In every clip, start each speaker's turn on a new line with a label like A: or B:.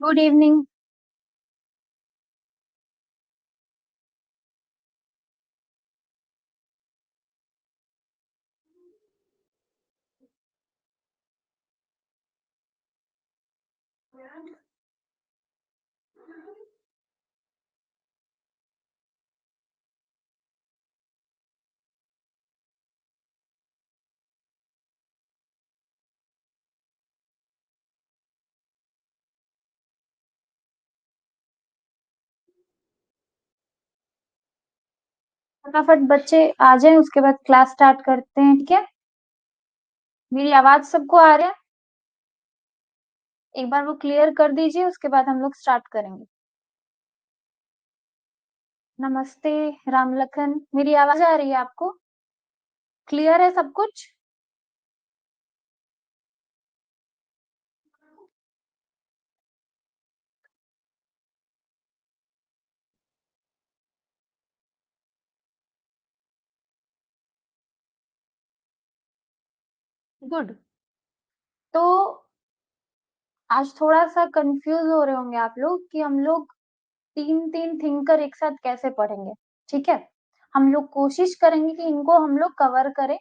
A: Good evening. फटाफट बच्चे आ जाएं, उसके बाद क्लास स्टार्ट करते हैं। ठीक है, मेरी आवाज सबको आ रहा है? एक बार वो क्लियर कर दीजिए, उसके बाद हम लोग स्टार्ट करेंगे। नमस्ते राम लखन, मेरी आवाज आ रही है आपको? क्लियर है सब कुछ? गुड। तो आज थोड़ा सा कंफ्यूज हो रहे होंगे आप लोग कि हम लोग तीन तीन थिंकर एक साथ कैसे पढ़ेंगे। ठीक है, हम लोग कोशिश करेंगे कि इनको हम लोग कवर करें,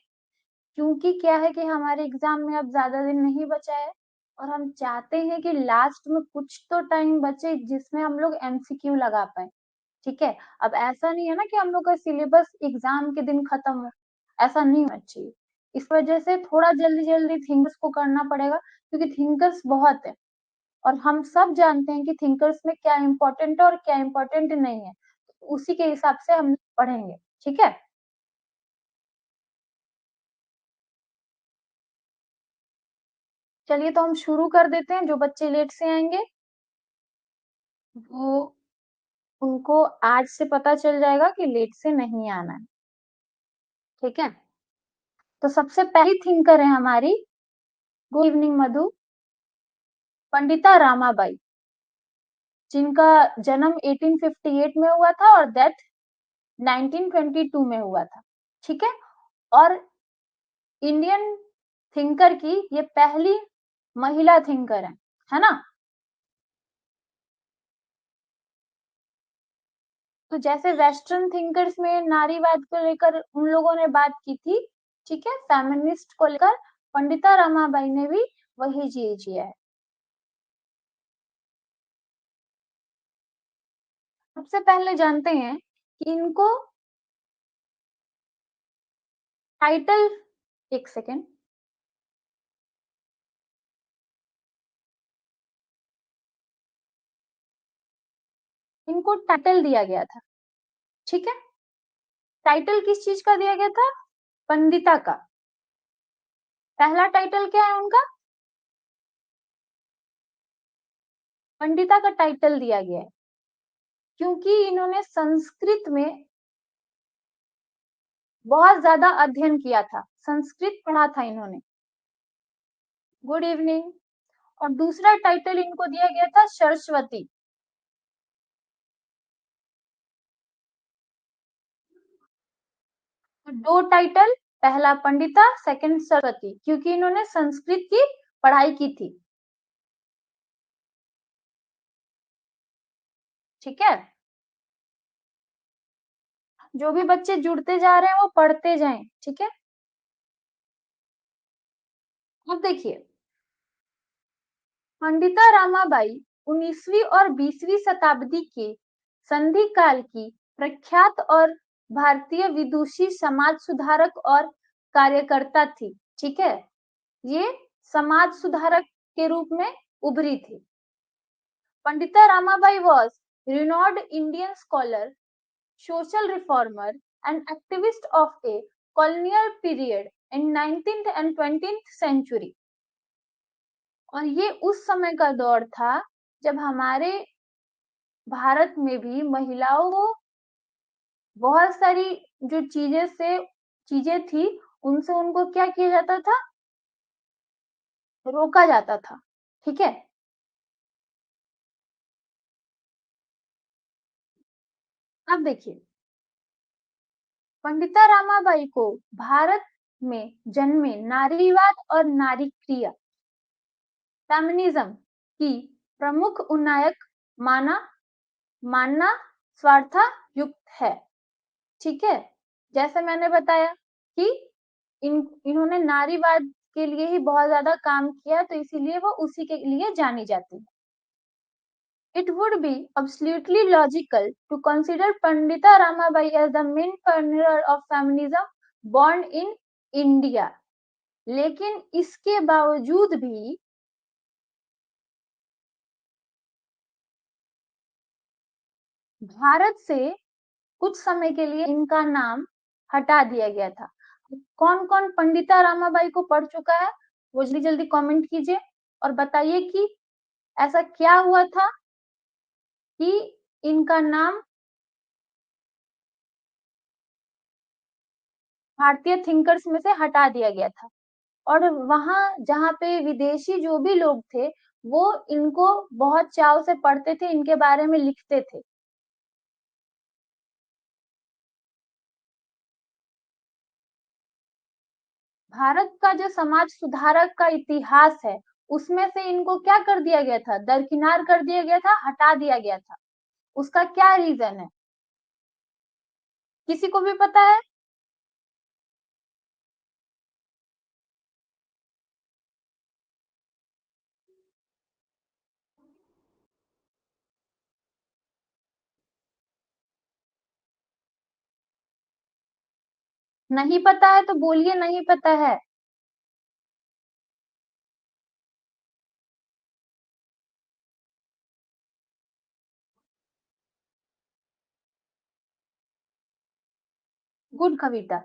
A: क्योंकि क्या है कि हमारे एग्जाम में अब ज्यादा दिन नहीं बचा है और हम चाहते हैं कि लास्ट में कुछ तो टाइम बचे जिसमें हम लोग एमसीक्यू लगा पाए। ठीक है, अब ऐसा नहीं है ना कि हम लोग का सिलेबस एग्जाम के दिन खत्म हो, ऐसा नहीं होना चाहिए। इस वजह से थोड़ा जल्दी जल्दी थिंकर्स को करना पड़ेगा, क्योंकि थिंकर्स बहुत है और हम सब जानते हैं कि थिंकर्स में क्या इम्पोर्टेंट है और क्या इम्पोर्टेंट नहीं है। तो उसी के हिसाब से हम पढ़ेंगे। ठीक है, चलिए तो हम शुरू कर देते हैं। जो बच्चे लेट से आएंगे वो उनको आज से पता चल जाएगा कि लेट से नहीं आना है। ठीक है, तो सबसे पहली थिंकर है हमारी, गुड इवनिंग मधु, पंडिता रामाबाई, जिनका जन्म 1858 में हुआ था और डेथ 1922 में हुआ था। ठीक है, और इंडियन थिंकर की ये पहली महिला थिंकर है ना? तो जैसे वेस्टर्न थिंकर्स में नारीवाद को लेकर उन लोगों ने बात की थी, ठीक है, फेमिनिस्ट को लेकर, पंडिता रमाबाई ने भी वही चीज किया है। सबसे पहले जानते हैं कि इनको टाइटल, एक सेकेंड, इनको टाइटल दिया गया था। ठीक है, टाइटल किस चीज का दिया गया था? पंडिता का। पहला टाइटल क्या है उनका? पंडिता का टाइटल दिया गया है क्योंकि इन्होंने संस्कृत में बहुत ज्यादा अध्ययन किया था, संस्कृत पढ़ा था इन्होंने। Good evening. और दूसरा टाइटल इनको दिया गया था सरस्वती। तो दो टाइटल, पहला पंडिता, सेकंड सरस्वती, क्योंकि इन्होंने संस्कृत की पढ़ाई की थी। ठीक है, जो भी बच्चे जुड़ते जा रहे हैं वो पढ़ते जाएं। ठीक है, अब देखिए, पंडिता रामाबाई 19वीं और 20वीं शताब्दी के संधि काल की प्रख्यात और भारतीय विदुषी, समाज सुधारक और कार्यकर्ता थी। ठीक है, ये समाज सुधारक के रूप में उभरी थी। Pandita Ramabai was renowned Indian scholar, social reformer, and activist of a colonial period in 19th and 20th century। और ये उस समय का दौर था जब हमारे भारत में भी महिलाओं को बहुत सारी जो चीजें थी, उनसे उनको क्या किया जाता था? रोका जाता था। ठीक है, अब देखिए, पंडिता रामाबाई को भारत में जन्मे नारीवाद और नारी क्रिया, फेमिनिज्म की प्रमुख उन्नायक मानना स्वार्थयुक्त है। ठीक है, जैसे मैंने बताया कि इन्होंने नारीवाद के लिए ही बहुत ज्यादा काम किया, तो इसीलिए वो उसी के लिए जानी जाती है। It would be absolutely logical to consider Pandita Ramabai as the main pioneer of feminism born in India. लेकिन इसके बावजूद भी भारत से कुछ समय के लिए इनका नाम हटा दिया गया था। कौन कौन पंडिता रामाबाई को पढ़ चुका है वो जल्दी जल्दी कमेंट कीजिए और बताइए कि ऐसा क्या हुआ था कि इनका नाम भारतीय थिंकर्स में से हटा दिया गया था। और वहां जहाँ पे विदेशी जो भी लोग थे वो इनको बहुत चाव से पढ़ते थे, इनके बारे में लिखते थे। भारत का जो समाज सुधारक का इतिहास है उसमें से इनको क्या कर दिया गया था, दरकिनार कर दिया गया था, हटा दिया गया था। उसका क्या रीजन है, किसी को भी पता है? नहीं पता है तो बोलिए नहीं पता है। गुड कविता।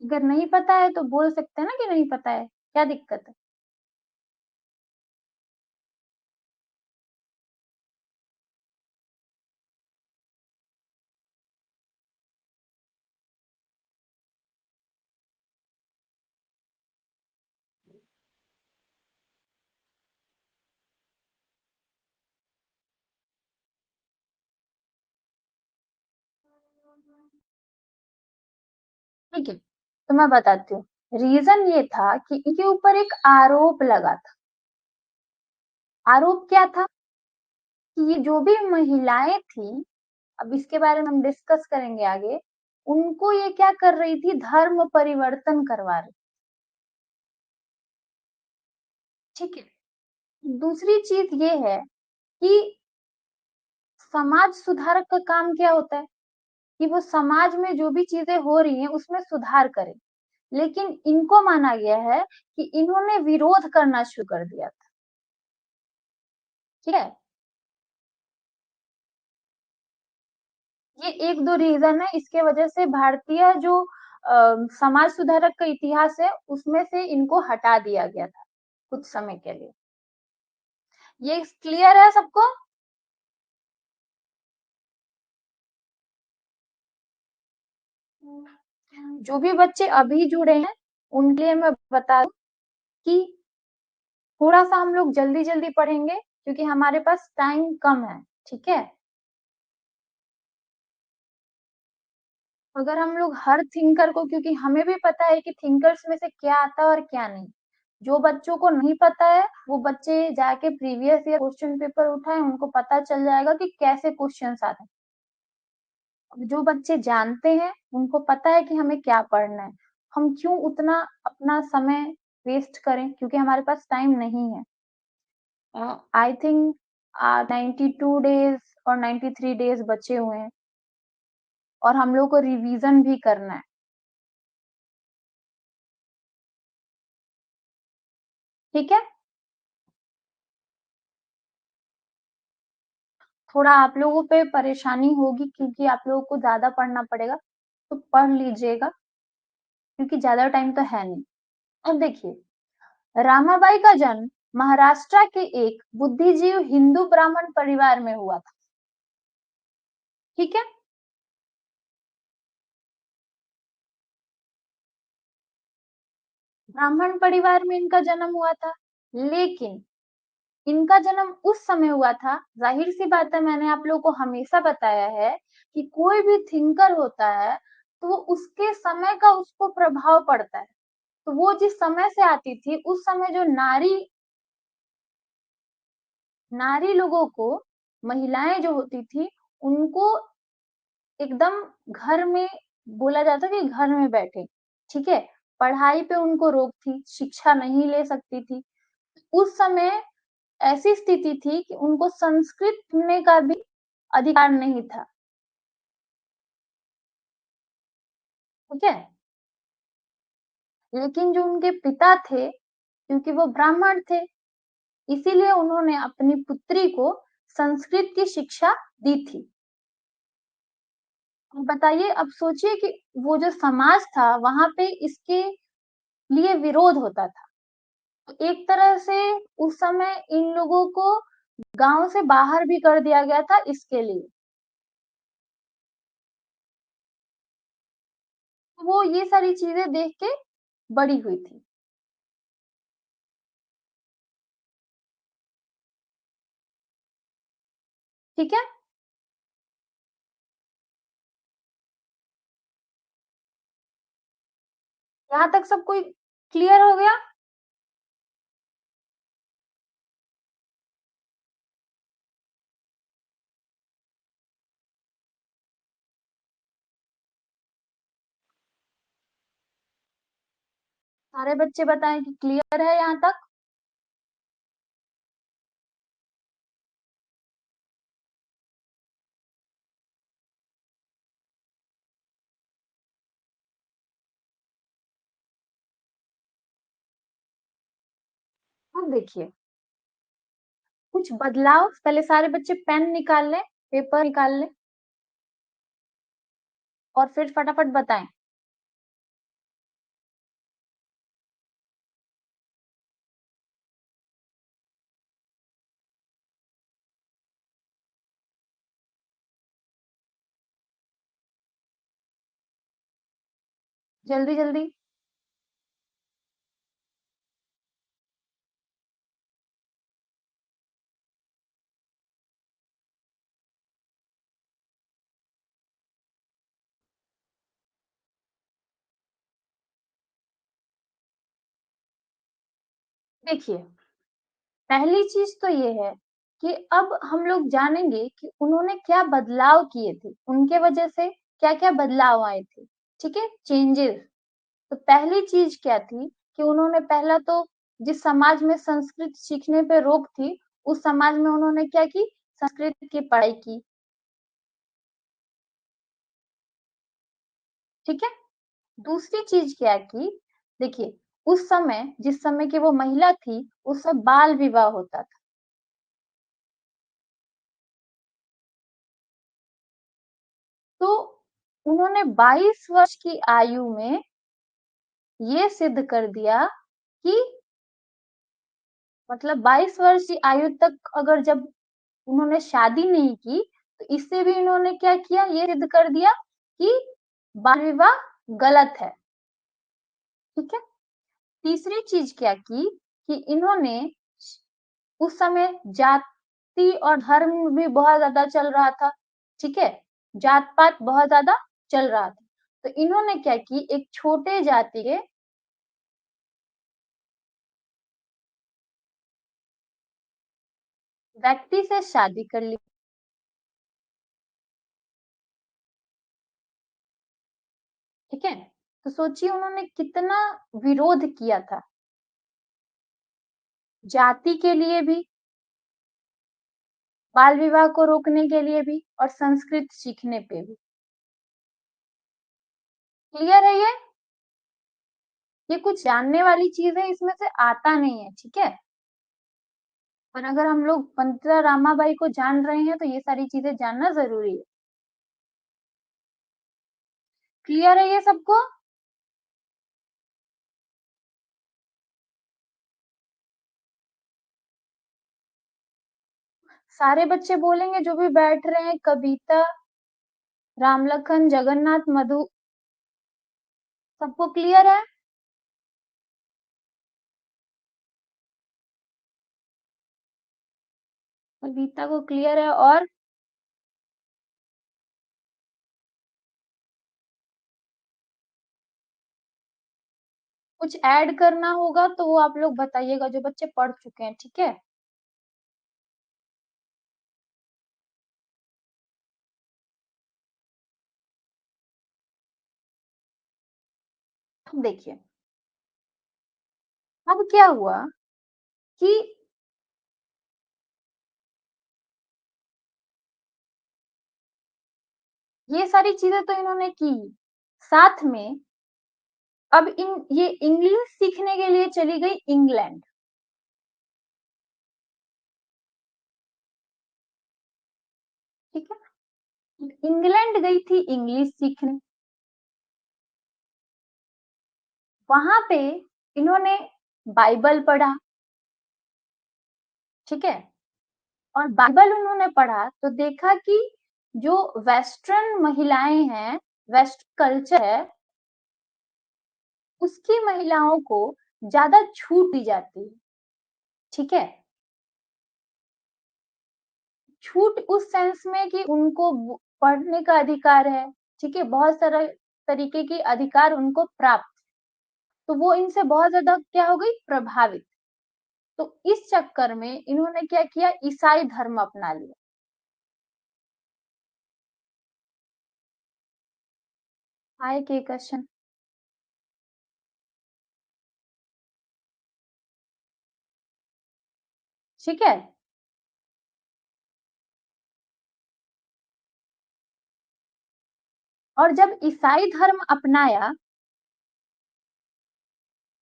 A: अगर नहीं पता है तो बोल सकते हैं ना कि नहीं पता है, क्या दिक्कत है? ठीक है, तो मैं बताती हूँ। रीजन ये था कि इनके ऊपर एक आरोप लगा था। आरोप क्या था कि ये जो भी महिलाएं थी, अब इसके बारे में हम डिस्कस करेंगे आगे, उनको ये क्या कर रही थी, धर्म परिवर्तन करवा रही। ठीक है, दूसरी चीज ये है कि समाज सुधारक का काम क्या होता है कि वो समाज में जो भी चीजें हो रही हैं उसमें सुधार करे। लेकिन इनको माना गया है कि इन्होंने विरोध करना शुरू कर दिया था। ठीक है, ये एक दो रीजन है, इसके वजह से भारतीय जो समाज सुधारक का इतिहास है उसमें से इनको हटा दिया गया था कुछ समय के लिए। ये क्लियर है सबको? जो भी बच्चे अभी जुड़े हैं उनके लिए मैं बता दूं कि थोड़ा सा हम लोग जल्दी जल्दी पढ़ेंगे क्योंकि हमारे पास टाइम कम है। ठीक है, अगर हम लोग हर थिंकर को, क्योंकि हमें भी पता है कि थिंकर्स में से क्या आता है और क्या नहीं, जो बच्चों को नहीं पता है वो बच्चे जाके प्रीवियस ईयर क्वेश्चन पेपर उठाए, उनको पता चल जाएगा कि कैसे क्वेश्चंस आते हैं। जो बच्चे जानते हैं उनको पता है कि हमें क्या पढ़ना है, हम क्यों उतना अपना समय वेस्ट करें क्योंकि हमारे पास टाइम नहीं है। आई थिंक 92 डेज और 93 डेज बचे हुए हैं और हम लोग को रिवीजन भी करना है। ठीक है, थोड़ा आप लोगों पे परेशानी होगी क्योंकि आप लोगों को ज्यादा पढ़ना पड़ेगा, तो पढ़ लीजिएगा क्योंकि ज्यादा टाइम तो है नहीं। अब देखिए, रामाबाई का जन्म महाराष्ट्र के एक बुद्धिजीवी हिंदू ब्राह्मण परिवार में हुआ था। ठीक है, ब्राह्मण परिवार में इनका जन्म हुआ था, लेकिन इनका जन्म उस समय हुआ था, जाहिर सी बात है, मैंने आप लोगों को हमेशा बताया है कि कोई भी थिंकर होता है तो उसके समय का उसको प्रभाव पड़ता है। तो वो जिस समय से आती थी उस समय जो नारी नारी लोगों को, महिलाएं जो होती थी, उनको एकदम घर में बोला जाता कि घर में बैठे, ठीक है। पढ़ाई पे उनको रोक थी, शिक्षा नहीं ले सकती थी। उस समय ऐसी स्थिति थी कि उनको संस्कृत सुनने का भी अधिकार नहीं था, ठीक है। लेकिन जो उनके पिता थे, क्योंकि वो ब्राह्मण थे, इसीलिए उन्होंने अपनी पुत्री को संस्कृत की शिक्षा दी थी। बताइए, अब सोचिए कि वो जो समाज था, वहां पे इसके लिए विरोध होता था। तो एक तरह से उस समय इन लोगों को गांव से बाहर भी कर दिया गया था इसके लिए। तो वो ये सारी चीजें देख के बड़ी हुई थी, ठीक है। यहाँ तक सब कोई क्लियर हो गया? सारे बच्चे बताएं कि क्लियर है यहाँ तक। अब देखिए, कुछ बदलाव, पहले सारे बच्चे पेन निकाल लें, पेपर निकाल लें, और फिर फटाफट बताएं। जल्दी जल्दी। देखिए, पहली चीज तो ये है कि अब हम लोग जानेंगे कि उन्होंने क्या बदलाव किए थे, उनके वजह से क्या क्या बदलाव आए थे, ठीक है, चेंजेस। तो पहली चीज क्या थी कि उन्होंने पहला तो, जिस समाज में संस्कृत सीखने पे रोक थी, उस समाज में उन्होंने क्या की, संस्कृत की पढ़ाई की, ठीक है। दूसरी चीज क्या की, देखिए, उस समय, जिस समय की वो महिला थी, उस समय बाल विवाह होता था। तो उन्होंने 22 वर्ष की आयु में ये सिद्ध कर दिया कि, मतलब 22 वर्ष की आयु तक अगर जब उन्होंने शादी नहीं की, तो इससे भी इन्होंने क्या किया, ये सिद्ध कर दिया कि बाल विवाह गलत है, ठीक है। तीसरी चीज क्या की कि इन्होंने, उस समय जाति और धर्म भी बहुत ज्यादा चल रहा था, ठीक है, जात पात बहुत ज्यादा चल रहा था। तो इन्होंने क्या की, एक छोटे जाति के व्यक्ति से शादी कर ली, ठीक है। तो सोचिए उन्होंने कितना विरोध किया था, जाति के लिए भी, बाल विवाह को रोकने के लिए भी, और संस्कृत सीखने पे भी। क्लियर है ये कुछ जानने वाली चीज है, इसमें से आता नहीं है, ठीक है। पर अगर हम लोग पंडिता रामाबाई को जान रहे हैं, तो ये सारी चीजें जानना जरूरी है। क्लियर है ये सबको? सारे बच्चे बोलेंगे जो भी बैठ रहे हैं, कविता, रामलखन, जगन्नाथ, मधु, सबको क्लियर है? कविता को क्लियर है, और कुछ ऐड करना होगा तो वो आप लोग बताइएगा, जो बच्चे पढ़ चुके हैं, ठीक है। देखिए, अब क्या हुआ कि ये सारी चीजें तो इन्होंने की, साथ में अब इन ये इंग्लिश सीखने के लिए चली गई इंग्लैंड। ठीक है, इंग्लैंड गई थी इंग्लिश सीखने। वहां पे इन्होंने बाइबल पढ़ा। ठीक है, और बाइबल उन्होंने पढ़ा तो देखा कि जो वेस्टर्न महिलाएं हैं, वेस्ट कल्चर है, उसकी महिलाओं को ज्यादा छूट दी जाती है। ठीक है, छूट उस सेंस में कि उनको पढ़ने का अधिकार है। ठीक है, बहुत सारे तरीके के अधिकार उनको प्राप्त, तो वो इनसे बहुत ज्यादा क्या हो गई, प्रभावित। तो इस चक्कर में इन्होंने क्या किया, ईसाई धर्म अपना लिया। आए के क्वेश्चन। ठीक है, और जब ईसाई धर्म अपनाया,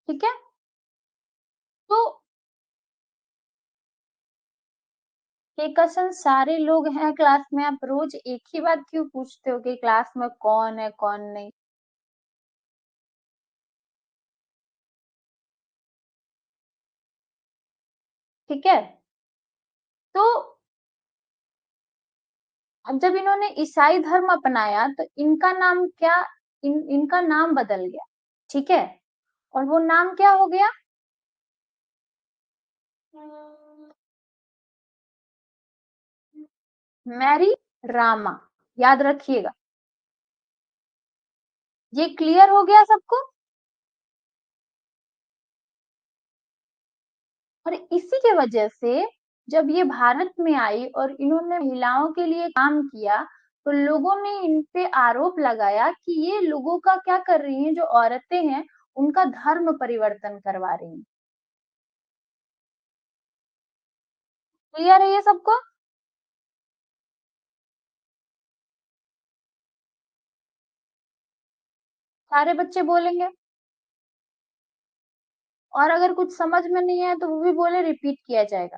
A: ठीक है, तो के क्वेश्चन सारे लोग हैं क्लास में, आप रोज एक ही बात क्यों पूछते हो कि क्लास में कौन है कौन नहीं। ठीक है, तो अब जब इन्होंने ईसाई धर्म अपनाया तो इनका नाम क्या, इनका नाम बदल गया। ठीक है, और वो नाम क्या हो गया, मैरी रामा। याद रखिएगा, ये क्लियर हो गया सबको। और इसी के वजह से जब ये भारत में आई और इन्होंने महिलाओं के लिए काम किया, तो लोगों ने इन पे आरोप लगाया कि ये लोगों का क्या कर रही हैं, जो औरतें हैं उनका धर्म परिवर्तन करवा रही हैं। क्लियर है ये सबको। सारे बच्चे बोलेंगे, और अगर कुछ समझ में नहीं आए तो वो भी बोले, रिपीट किया जाएगा।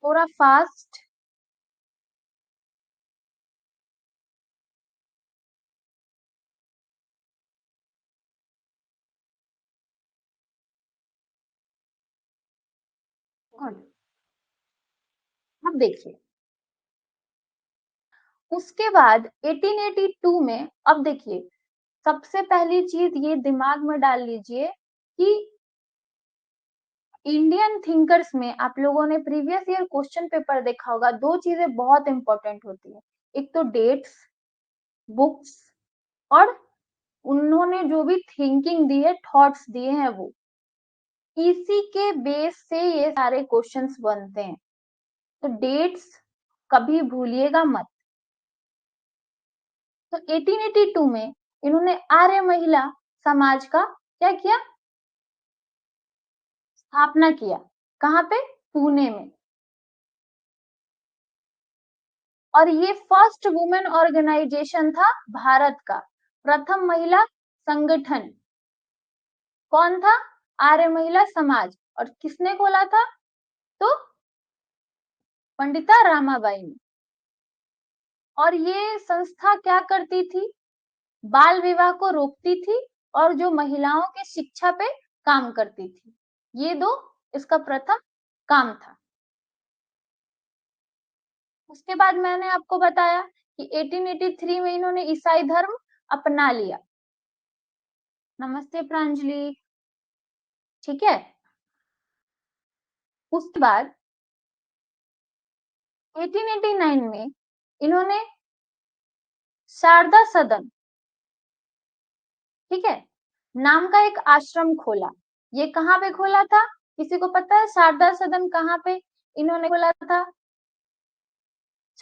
A: थोड़ा फास्ट। गुड। अब देखिए, उसके बाद 1882 में, अब देखिए, सबसे पहली चीज ये दिमाग में डाल लीजिए कि इंडियन थिंकर्स में आप लोगों ने प्रीवियस ईयर क्वेश्चन पेपर देखा होगा, दो चीजें बहुत इंपॉर्टेंट होती है। एक तो डेट्स, बुक्स, और उन्होंने जो भी थिंकिंग दी है, थॉट्स दिए हैं, वो इसी के बेस से ये सारे क्वेश्चंस बनते हैं। तो डेट्स कभी भूलिएगा मत। तो 1882 में इन्होंने आर्य महिला समाज का क्या किया, स्थापना किया। कहाँ पे, पुणे में। और ये फर्स्ट वुमेन ऑर्गेनाइजेशन था भारत का, प्रथम महिला संगठन। कौन था, आर्य महिला समाज। और किसने खोला था, तो पंडिता रामाबाई ने। और ये संस्था क्या करती थी, बाल विवाह को रोकती थी और जो महिलाओं की शिक्षा पे काम करती थी। ये दो इसका प्रथम काम था। उसके बाद मैंने आपको बताया कि 1883 में इन्होंने ईसाई धर्म अपना लिया। नमस्ते प्रांजलि। ठीक है, उसके बाद 1889 में इन्होंने शारदा सदन, ठीक है, नाम का एक आश्रम खोला। ये कहाँ पे खोला था? किसी को पता है शारदा सदन कहाँ पे इन्होंने खोला था?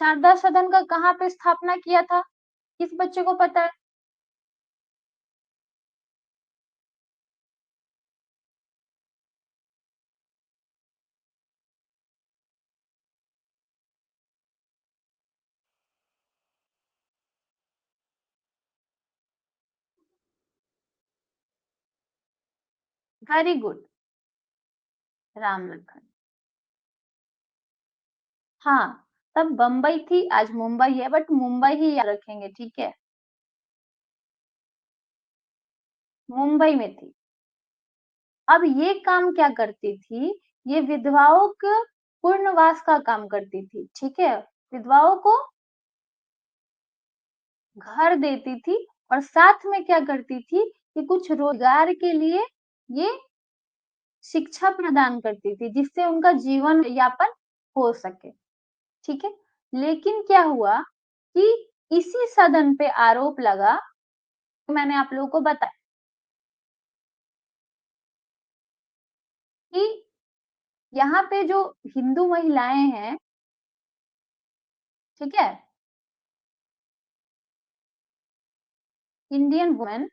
A: शारदा सदन का कहाँ पे स्थापना किया था? किस बच्चे को पता है? Very good, Ram Lakhan. हाँ, तब बम्बई थी, आज मुंबई है, बट मुंबई ही याद रखेंगे, ठीक है? मुंबई में थी। अब ये काम क्या करती थी? ये विधवाओं के पुनर्वास का काम करती थी, ठीक है? विधवाओं को घर देती थी और साथ में क्या करती थी कि कुछ रोजगार के लिए ये शिक्षा प्रदान करती थी, जिससे उनका जीवन यापन हो सके, ठीक है? लेकिन क्या हुआ कि इसी सदन पे आरोप लगा, मैंने आप लोगों को बताया कि यहाँ पे जो हिंदू महिलाएं हैं, ठीक है, इंडियन वुमेन,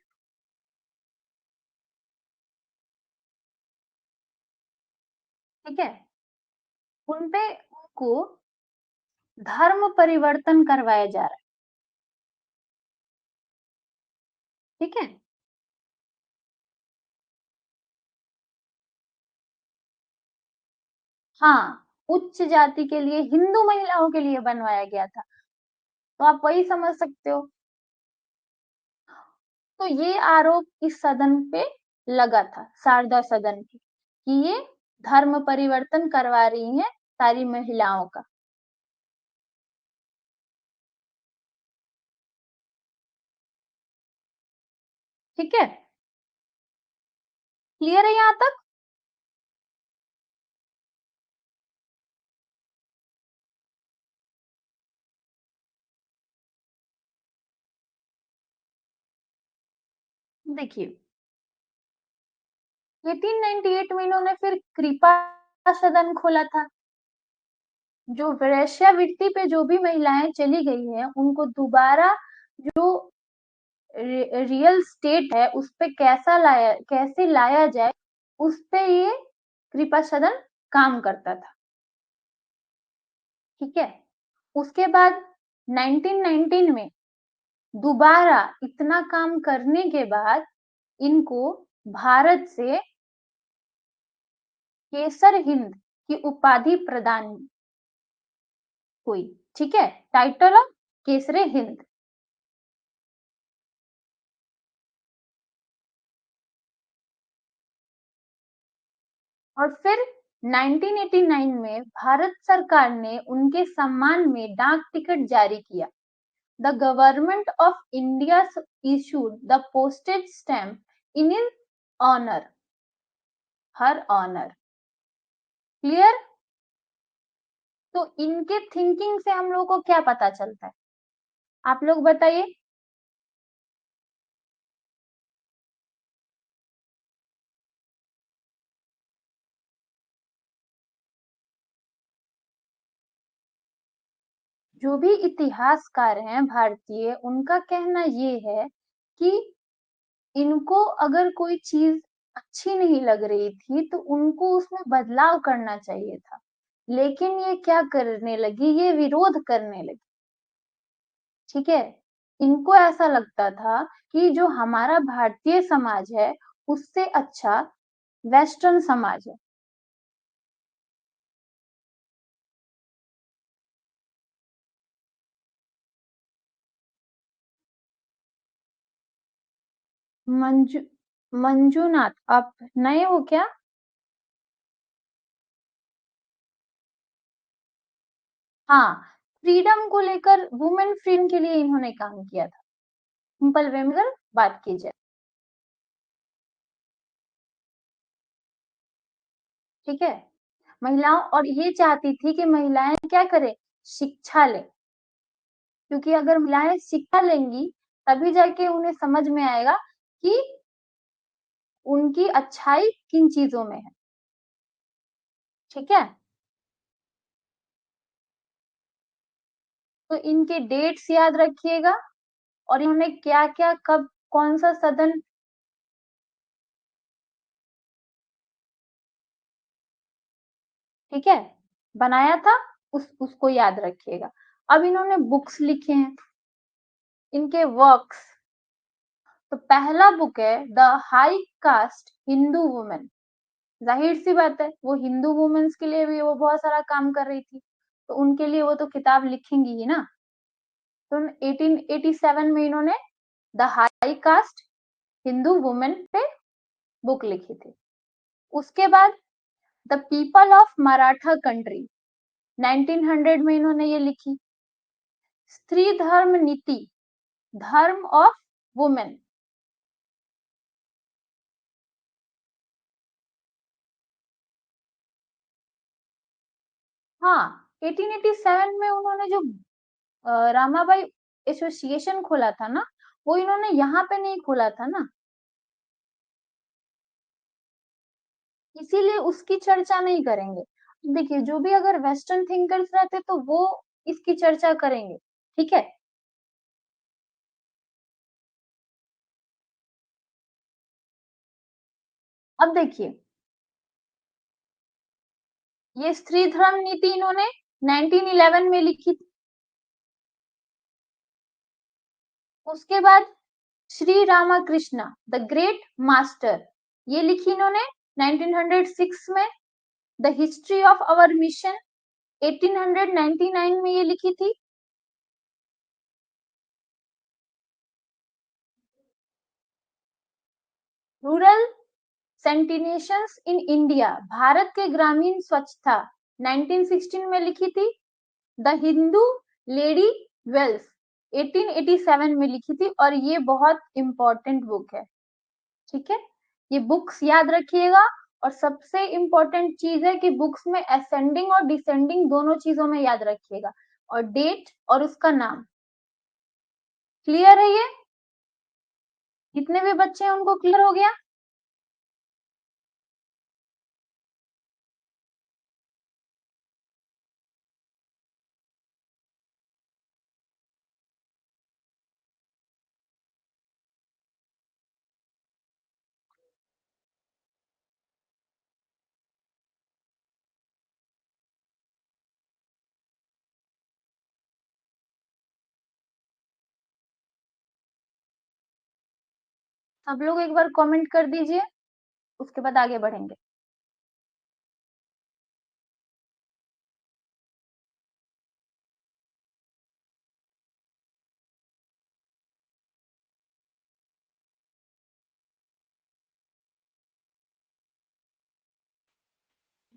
A: ठीक है, उनपे उनको धर्म परिवर्तन करवाया जा रहा है, ठीक है? हाँ, उच्च जाति के लिए, हिंदू महिलाओं के लिए बनवाया गया था, तो आप वही समझ सकते हो। तो ये आरोप इस सदन पे लगा था, शारदा सदन पे, कि ये धर्म परिवर्तन करवा रही हैं सारी महिलाओं का, ठीक है? क्लियर है यहाँ तक? देखिए, 1898 में इन्होंने फिर कृपा सदन खोला था, जो वेश्यावृत्ति पे जो भी महिलाएं चली गई हैं उनको दोबारा जो रियल स्टेट है उस पे कैसे लाया जाए, उस पे ये कृपा सदन काम करता था, ठीक है? उसके बाद 1919 में दोबारा इतना काम करने के बाद इनको भारत से केसर हिंद की उपाधि प्रदान हुई, ठीक है? टाइटल ऑफ केसरे हिंद। और फिर 1989 में भारत सरकार ने उनके सम्मान में डाक टिकट जारी किया। The government of India issued the postage stamp in his honour, her honour. Clear? तो इनके थिंकिंग से हम लोग को क्या पता चलता है? आप लोग बताइए। जो भी इतिहासकार हैं भारतीय, उनका कहना ये है कि इनको अगर कोई चीज अच्छी नहीं लग रही थी तो उनको उसमें बदलाव करना चाहिए था, लेकिन ये क्या करने लगी, ये विरोध करने लगी, ठीक है? इनको ऐसा लगता था कि जो हमारा भारतीय समाज है उससे अच्छा वेस्टर्न समाज है। मंजू मंजूनाथ, आप नए हो क्या? हाँ, फ्रीडम को लेकर, वुमेन फ्रीडम के लिए इन्होंने काम किया था, सिंपल वे में अगर बात की जाए, ठीक है? महिलाओं, और ये चाहती थी कि महिलाएं क्या करें, शिक्षा लें, क्योंकि अगर महिलाएं शिक्षा लेंगी तभी जाके उन्हें समझ में आएगा कि उनकी अच्छाई किन चीजों में है। ठीक है, तो इनके डेट्स याद रखिएगा और इन्होंने क्या क्या कब कौन सा सदन, ठीक है, बनाया था, उसको याद रखिएगा। अब इन्होंने बुक्स लिखे हैं, इनके वर्क्स, तो पहला बुक है the high cast Hindu women. जाहिर सी बात है, वो हिंदू वुमेन्स के लिए भी वो बहुत सारा काम कर रही थी, तो उनके लिए वो तो किताब लिखेंगी ही ना। तो 1887 में इन्होंने the high cast Hindu women पे बुक लिखी थी। उसके बाद the people of Maratha country 1900 में इन्होंने ये लिखी। स्त्री धर्म नीति, धर्म ऑफ वुमेन, हाँ 1887 में उन्होंने जो रामाबाई एसोसिएशन खोला था ना, वो इन्होंने यहाँ पे नहीं खोला था ना, इसीलिए उसकी चर्चा नहीं करेंगे। देखिए, जो भी अगर वेस्टर्न थिंकर्स रहते तो वो इसकी चर्चा करेंगे, ठीक है। अब देखिए, ये स्त्री धर्म नीति इन्होंने 1911 में लिखी थी। उसके बाद Shri Ramakrishna the great master, ये लिखी इन्होंने 1906 में। The history of our mission 1899 में ये लिखी थी। Rural sanitations in India, Bharat के ग्रामीण स्वच्छता 1916 में लिखी थी। द हिंदू लेडी वेल्स 1887 में लिखी थी, और ये बहुत इंपॉर्टेंट बुक है, ठीक है। ये बुक्स याद रखिएगा, और सबसे इंपॉर्टेंट चीज है कि बुक्स में असेंडिंग और डिसेंडिंग दोनों चीजों में याद रखिएगा, और डेट और उसका नाम। क्लियर है ये? जितने भी बच्चे हैं उनको क्लियर हो गया? सब लोग एक बार कमेंट कर दीजिए, उसके बाद आगे बढ़ेंगे।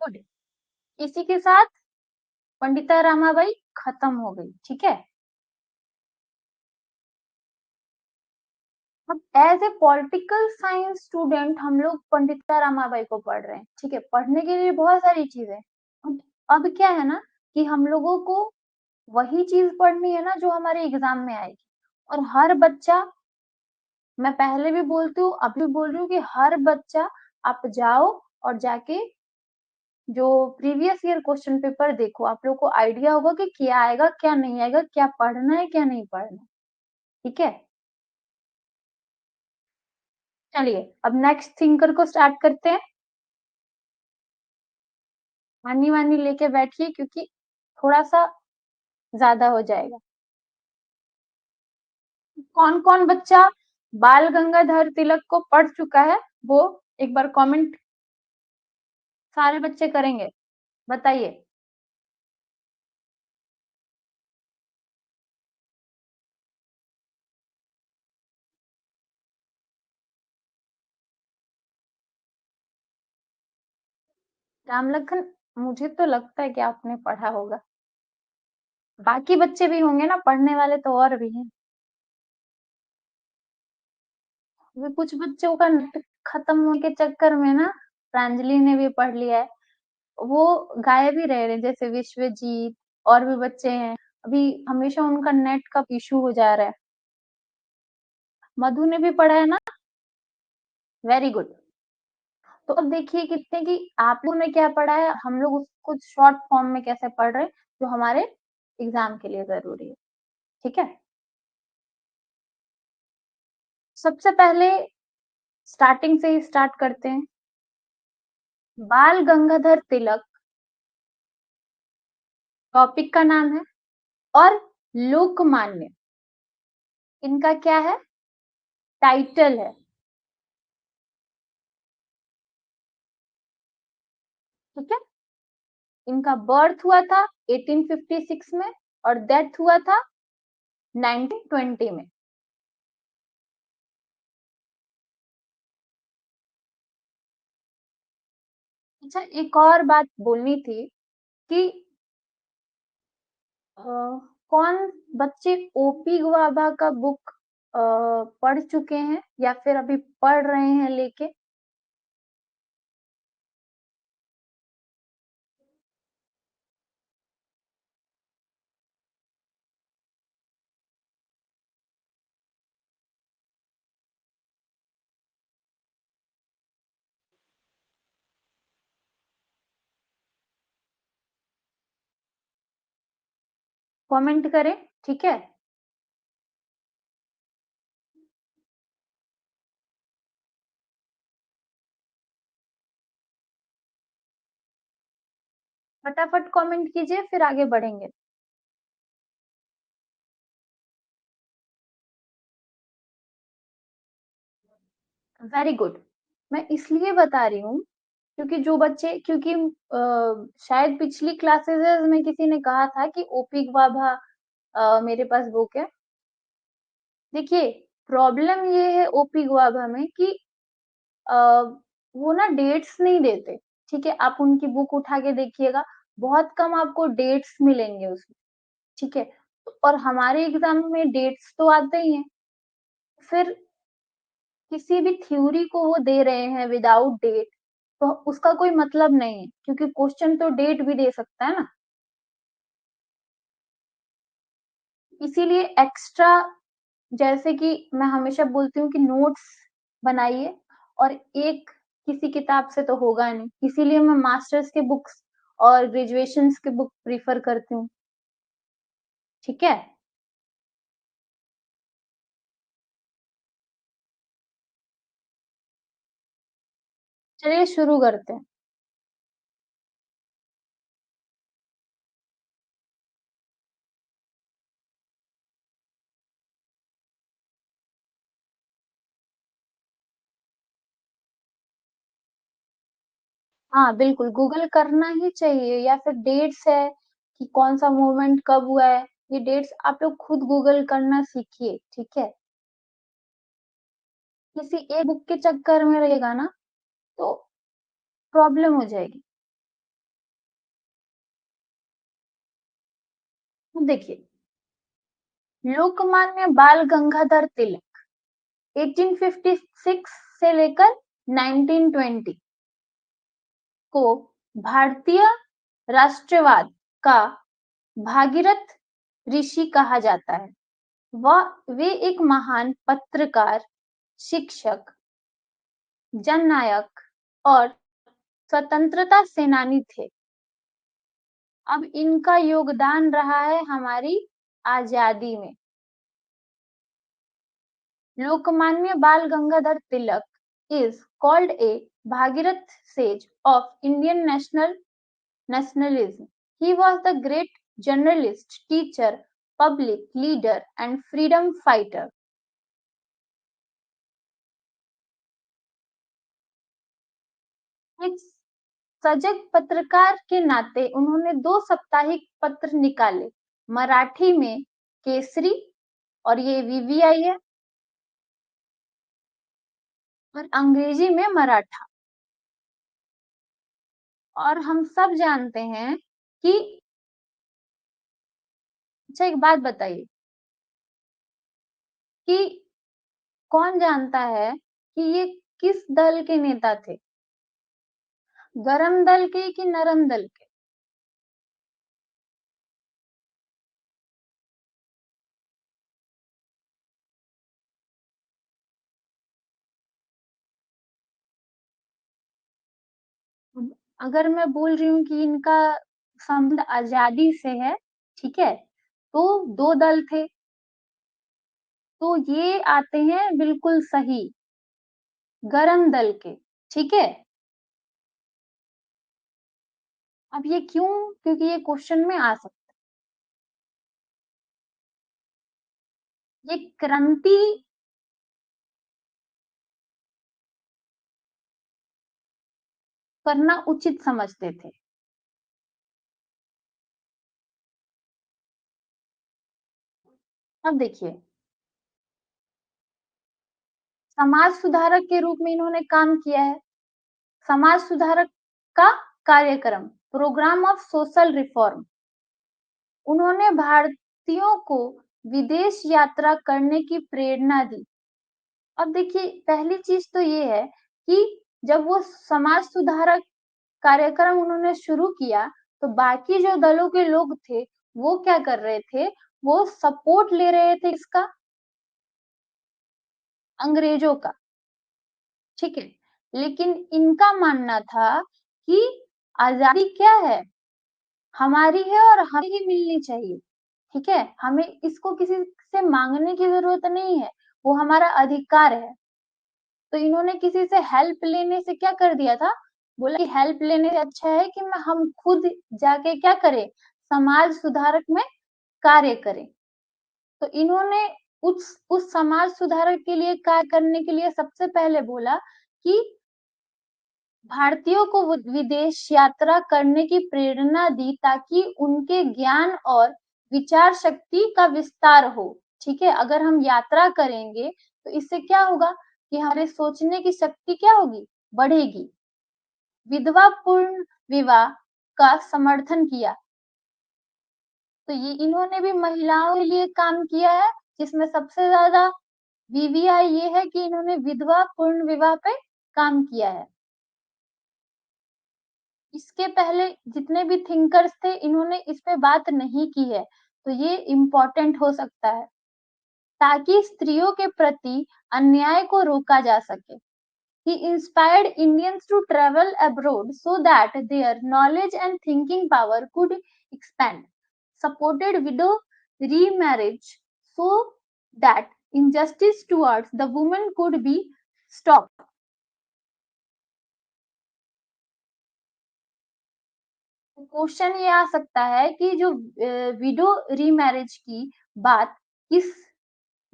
A: गुड। इसी के साथ पंडिता रामाबाई खत्म हो गई, ठीक है। अब as a political science student हम लोग पंडिता रामाबाई को पढ़ रहे हैं, ठीक है। पढ़ने के लिए बहुत सारी चीजें। अब क्या है ना, कि हम लोगों को वही चीज पढ़नी है ना जो हमारे एग्जाम में आएगी। और हर बच्चा, मैं पहले भी बोलती हूँ अभी भी बोल रही हूँ, कि हर बच्चा आप जाओ और जाके जो प्रीवियस ईयर क्वेश्चन पेपर देखो, आप लोग को आइडिया होगा कि क्या आएगा क्या नहीं आएगा, क्या पढ़ना है क्या नहीं पढ़ना, ठीक है। चलिए अब नेक्स्ट थिंकर को स्टार्ट करते हैं। पानी वानी लेके बैठिए, क्योंकि थोड़ा सा ज्यादा हो जाएगा। कौन कौन बच्चा बाल गंगाधर तिलक को पढ़ चुका है, वो एक बार कमेंट सारे बच्चे करेंगे, बताइए। राम लखन, मुझे तो लगता है कि आपने पढ़ा होगा। बाकी बच्चे भी होंगे ना पढ़ने वाले, तो और भी हैं। अभी कुछ बच्चों का नेट खत्म होने के चक्कर में ना, प्रांजलि ने भी पढ़ लिया है, वो गायब ही रह रहे हैं, जैसे विश्वजीत और भी बच्चे हैं। अभी हमेशा उनका नेट का इशू हो जा रहा है। मधु ने भी पढ़ा है ना, वेरी गुड। तो अब देखिए कितने कि आप लोगों ने क्या पढ़ा है, हम लोग उसको शॉर्ट फॉर्म में कैसे पढ़ रहे हैं, जो हमारे एग्जाम के लिए जरूरी है। ठीक है, सबसे पहले स्टार्टिंग से ही स्टार्ट करते हैं। बाल गंगाधर तिलक टॉपिक का नाम है, और लोकमान्य इनका क्या है, टाइटल है। ठीक है, इनका बर्थ हुआ था 1856 में और डेथ हुआ था 1920 में। अच्छा, एक और बात बोलनी थी कि अ, कौन बच्चे ओपी गुआभा का बुक पढ़ चुके हैं या फिर अभी पढ़ रहे हैं लेके? कमेंट करें। ठीक है, फटाफट कमेंट कीजिए फिर आगे बढ़ेंगे। Very good. मैं इसलिए बता रही हूँ क्योंकि जो बच्चे, क्योंकि शायद पिछली क्लासेस में किसी ने कहा था कि ओपी गुआभा मेरे पास बुक है। देखिए, प्रॉब्लम ये है ओपी गुआभा में कि अ, वो ना डेट्स नहीं देते। ठीक है, आप उनकी बुक उठा के देखिएगा, बहुत कम आपको डेट्स मिलेंगे उसमें। ठीक है, और हमारे एग्जाम में डेट्स तो आते ही हैं, फिर किसी भी थ्योरी को वो दे रहे हैं विदाउट डेट, तो उसका कोई मतलब नहीं है, क्योंकि क्वेश्चन तो डेट भी दे सकता है ना। इसीलिए एक्स्ट्रा, जैसे कि मैं हमेशा बोलती हूँ कि नोट्स बनाइए, और एक किसी किताब से तो होगा नहीं, इसीलिए मैं मास्टर्स के बुक्स और ग्रेजुएशन के बुक प्रीफर करती हूँ। ठीक है, चलिए शुरू करते हैं। हाँ बिल्कुल, गूगल करना ही चाहिए, या फिर डेट्स है कि कौन सा मूवमेंट कब हुआ है, ये डेट्स आप लोग खुद गूगल करना सीखिए। ठीक है, किसी एक बुक के चक्कर में रहेगा ना तो प्रॉब्लम हो जाएगी। देखिए, लोकमान्य बाल गंगाधर तिलक 1856 से लेकर 1920 को भारतीय राष्ट्रवाद का भागीरथ ऋषि कहा जाता है। वह वे एक महान पत्रकार, शिक्षक, जननायक और स्वतंत्रता सेनानी थे। अब इनका योगदान रहा है हमारी आजादी में। लोकमान्य बाल Gangadhar Tilak is called a Bhagirath sage of Indian nationalism. He was the great journalist, teacher, public leader and freedom fighter. एक सजग पत्रकार के नाते उन्होंने 2 साप्ताहिक पत्र निकाले, मराठी में केसरी, और ये वीवीआई है, और अंग्रेजी में मराठा। और हम सब जानते हैं कि, अच्छा एक बात बताइए कि कौन जानता है कि ये किस दल के नेता थे, गरम दल के कि नरम दल के? अगर मैं बोल रही हूँ कि इनका संबंध आजादी से है, ठीक है, तो 2 दल थे, तो ये आते हैं बिल्कुल सही, गरम दल के, ठीक है? अब ये क्यों? क्योंकि ये क्वेश्चन में आ सकता है। ये क्रांति करना उचित समझते थे। अब देखिए, समाज सुधारक के रूप में इन्होंने काम किया है। समाज सुधारक का कार्यक्रम, प्रोग्राम ऑफ सोशल रिफॉर्म। उन्होंने भारतीयों को विदेश यात्रा करने की प्रेरणा दी। अब देखिए, पहली चीज तो ये है कि जब वो समाज सुधारक कार्यक्रम उन्होंने शुरू किया, तो बाकी जो दलों के लोग थे, वो क्या कर रहे थे? वो सपोर्ट ले रहे थे इसका, अंग्रेजों का, ठीक है। लेकिन इनका मानना था कि आजादी क्या है? हमारी है और हमें ही मिलनी चाहिए, ठीक है। हमें इसको किसी से मांगने की जरूरत नहीं है, वो हमारा अधिकार है। तो इन्होंने किसी से हेल्प लेने से क्या कर दिया था? बोला कि हेल्प लेने से अच्छा है कि हम खुद जाके क्या करें? समाज सुधारक में कार्य करें। तो इन्होंने उस समाज सुधारक के लिए कार्य करने के लिए सबसे पहले बोला कि भारतीयों को विदेश यात्रा करने की प्रेरणा दी, ताकि उनके ज्ञान और विचार शक्ति का विस्तार हो, ठीक है। अगर हम यात्रा करेंगे तो इससे क्या होगा कि हमारे सोचने की शक्ति क्या होगी? बढ़ेगी। विधवा पूर्ण विवाह का समर्थन किया, तो ये इन्होंने भी महिलाओं के लिए काम किया है, जिसमें सबसे ज्यादा वीवीआई ये है कि इन्होंने विधवा पूर्ण विवाह पे काम किया है। इसके पहले जितने भी थिंकर्स थे, इन्होंने इस पे बात नहीं की है, तो ये इम्पोर्टेंट हो सकता है, ताकि स्त्रियों के प्रति अन्याय को रोका जा सके। He inspired Indians to travel abroad so that their knowledge and thinking power could expand. Supported widow remarriage so that injustice towards the woman could be stopped. Question ये आ सकता है कि जो विडो रीमैरिज की बात किस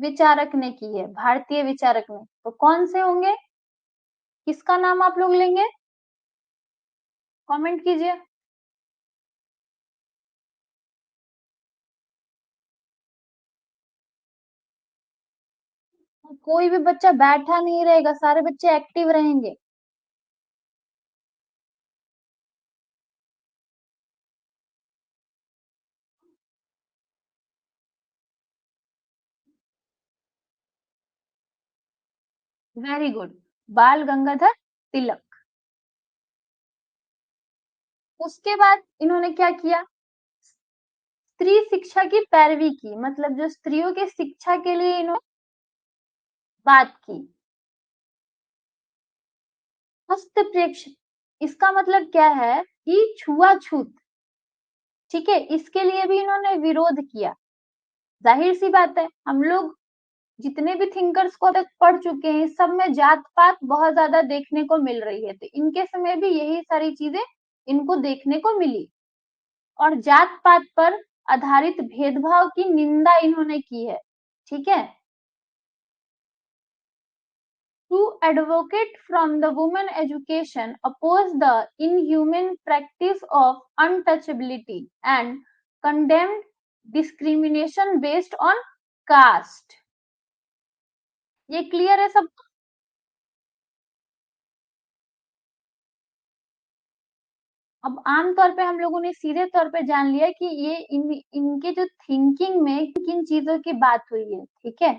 A: विचारक ने की है? भारतीय विचारक ने। तो कौन से होंगे? किसका नाम आप लोग लेंगे? कमेंट कीजिए। कोई भी बच्चा बैठा नहीं रहेगा, सारे बच्चे एक्टिव रहेंगे। वेरी गुड, बाल गंगाधर तिलक। उसके बाद इन्होंने क्या किया? स्त्री शिक्षा की पैरवी की, मतलब जो स्त्रियों के शिक्षा के लिए इन्होंने बात की। हस्तप्रेक्ष, इसका मतलब क्या है कि छुआछूत, ठीक है, इसके लिए भी इन्होंने विरोध किया। जाहिर सी बात है, हम लोग जितने भी थिंकर्स को तक पढ़ चुके हैं, सब में जात पात बहुत ज्यादा देखने को मिल रही है, तो इनके समय भी यही सारी चीजें इनको देखने को मिली, और जात पात पर आधारित भेदभाव की निंदा इन्होंने की है, ठीक है। To advocate from the women education, oppose the inhuman practice of untouchability and condemned discrimination based on caste. ये क्लियर है सब? अब आमतौर पे हम लोगों ने सीधे तौर पे जान लिया कि ये इनके जो थिंकिंग में किन चीजों की बात हुई है, ठीक है।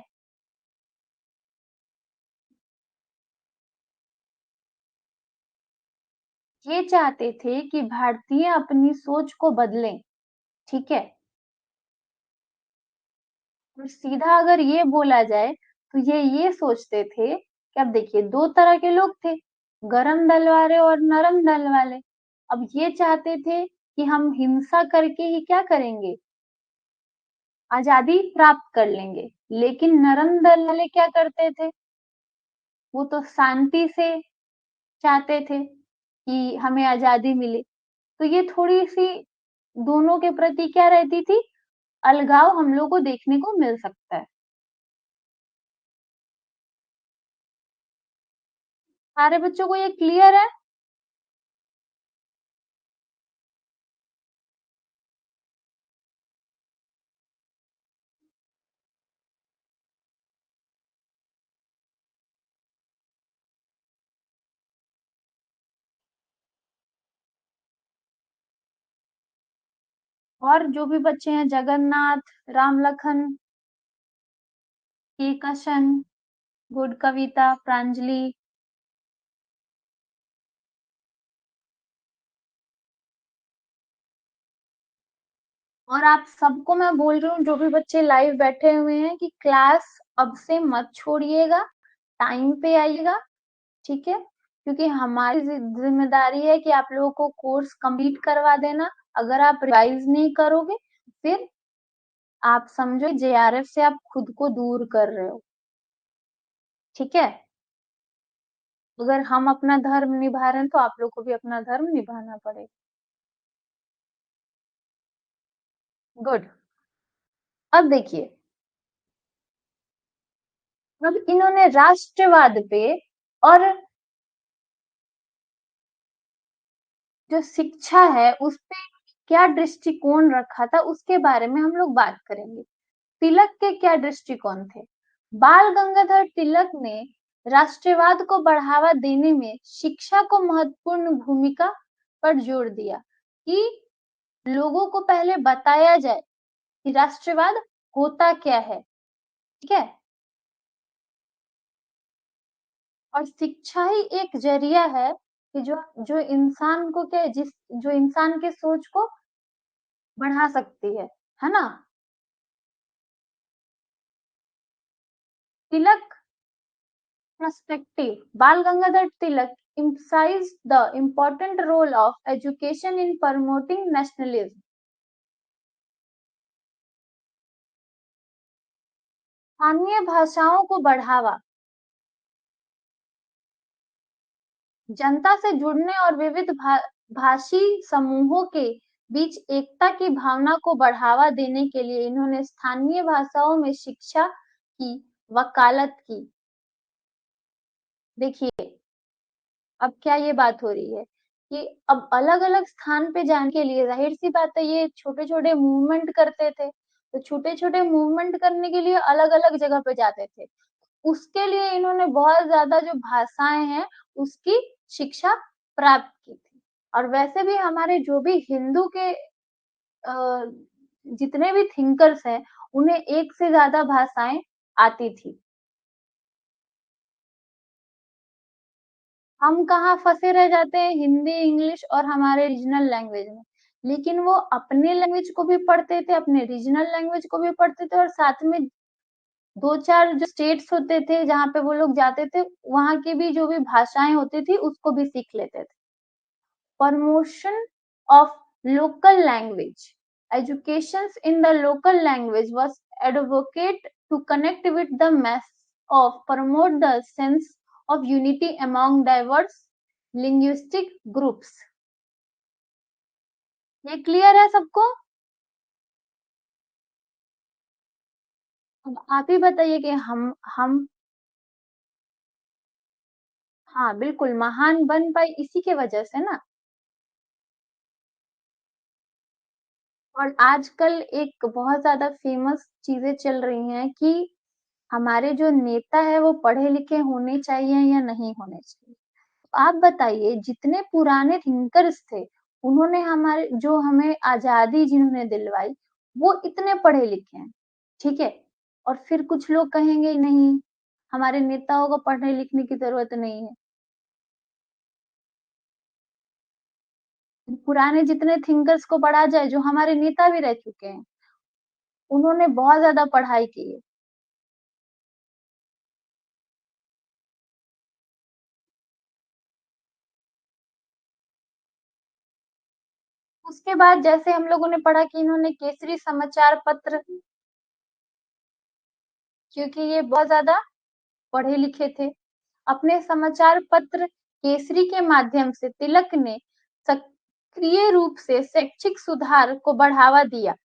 A: ये चाहते थे कि भारतीय अपनी सोच को बदलें, ठीक है। और सीधा अगर ये बोला जाए तो ये सोचते थे कि अब देखिए, दो तरह के लोग थे, गरम दल वाले और नरम दल वाले। अब ये चाहते थे कि हम हिंसा करके ही क्या करेंगे, आजादी प्राप्त कर लेंगे। लेकिन नरम दल वाले क्या करते थे, वो तो शांति से चाहते थे कि हमें आजादी मिले। तो ये थोड़ी सी दोनों के प्रति क्या रहती थी, अलगाव हम लोग को देखने को मिल सकता है। सारे बच्चों को ये क्लियर है? और जो भी बच्चे हैं, जगन्नाथ, राम लखन, केकशन, गुड कविता, प्रांजलि, और आप सबको मैं बोल रही हूँ, जो भी बच्चे लाइव बैठे हुए हैं, कि क्लास अब से मत छोड़िएगा, टाइम पे आइएगा, ठीक है? क्योंकि हमारी जिम्मेदारी है कि आप लोगों को कोर्स कंप्लीट करवा देना। अगर आप रिवाइज नहीं करोगे, फिर आप समझो जेआरएफ से आप खुद को दूर कर रहे हो, ठीक है? अगर हम अपना धर्म निभा रहे हैं, तो आप लोग को भी अपना धर्म निभाना पड़ेगा। गुड। अब देखिए, अब इन्होंने राष्ट्रवाद पे और जो शिक्षा है उस पे क्या दृष्टिकोण रखा था, उसके बारे में हम लोग बात करेंगे। तिलक के क्या दृष्टिकोण थे? बाल गंगाधर तिलक ने राष्ट्रवाद को बढ़ावा देने में शिक्षा को महत्वपूर्ण भूमिका पर जोर दिया, कि लोगों को पहले बताया जाए कि राष्ट्रवाद होता क्या है, ठीक है? और शिक्षा ही एक जरिया है कि जो जो इंसान को क्या, जिस जो इंसान के सोच को बढ़ा सकती है ना? तिलक perspective. Bal Gangadhar Tilak emphasized the important role of education in promoting nationalism. स्थानीय भाषाओं को बढ़ावा, जनता से जुड़ने और विविध भाषी समूहों के बीच एकता की भावना को बढ़ावा देने के लिए इन्होंने स्थानीय भाषाओं में शिक्षा की वकालत की। देखिए, अब क्या ये बात हो रही है कि अब अलग-अलग स्थान पे जाने के लिए, जाहिर-सी बात है, ये छोटे-छोटे मूवमेंट करते थे, तो छोटे-छोटे मूवमेंट करने के लिए अलग-अलग जगह पे जाते थे। उसके लिए इन्होंने बहुत ज़्यादा जो भाषाएँ हैं, उसकी शिक्षा प्राप्त की थी। और वैसे भी हमारे जो भी हिंदू के जितने भी थिंकर्स हैं, उन्हें एक से ज़्यादा भाषाएँ आती थी। हम कहाँ फँसे रह जाते हैं, हिंदी, इंग्लिश और हमारे रीजनल लैंग्वेज में। लेकिन वो अपने लैंग्वेज को भी पढ़ते थे, अपने रीजनल लैंग्वेज को भी पढ़ते थे, और साथ में 2-4 जो स्टेट्स होते थे, जहाँ पे वो लोग जाते थे, वहाँ की भी जो भी भाषाएँ होती थी, उसको भी सीख लेते थे। Promotion of local language. Education in the local language was advocate to connect with the mass of promote the sense of unity among diverse linguistic groups. ये क्लियर है सबको? अब आप ही बताइए कि हम हाँ, बिल्कुल महान बन पाए इसी के वजह से ना। और आजकल एक बहुत ज़्यादा फेमस चीज़ें चल रही हैं कि हमारे जो नेता है वो पढ़े लिखे होने चाहिए या नहीं होने चाहिए। आप बताइए, जितने पुराने थिंकर्स थे, उन्होंने हमारे जो हमें आज़ादी जिन्होंने दिलवाई, वो इतने पढ़े लिखे हैं, ठीक है? और फिर कुछ लोग कहेंगे नहीं, हमारे नेताओं को पढ़ने लिखने की ज़रूरत नहीं है। पुराने जितने थिंकर्स को पढ़ा जाए, जो हमारे नेता भी रह चुके हैं, उन्होंने बहुत ज़्यादा पढ़ाई की है। उसके बाद जैसे हम लोगों ने पढ़ा कि इन्होंने केसरी समाचार पत्र, क्योंकि ये बहुत ज्यादा पढ़े लिखे थे, अपने समाचार पत्र केसरी के माध्यम से तिलक ने सक्रिय रूप से शैक्षिक सुधार को बढ़ावा दिया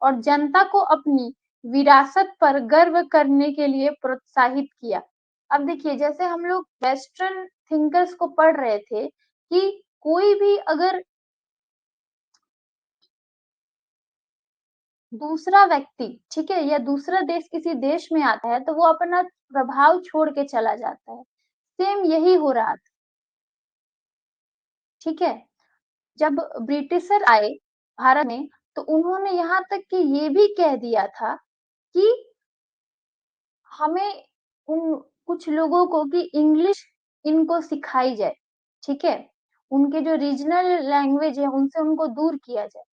A: और जनता को अपनी विरासत पर गर्व करने के लिए प्रोत्साहित किया। अब देखिए, जैसे हम लोग वेस्टर्न थिंकर्स को पढ़ रहे थे कि कोई भी अगर दूसरा व्यक्ति, ठीक है, या दूसरा देश किसी देश में आता है तो वो अपना प्रभाव छोड़ के चला जाता है। सेम यही हो रहा था, ठीक है। जब ब्रिटिशर आए भारत में तो उन्होंने यहाँ तक कि ये भी कह दिया था कि हमें उन कुछ लोगों को कि इंग्लिश इनको सिखाई जाए, ठीक है, उनके जो रीजनल लैंग्वेज है उनसे उनको दूर किया जाए,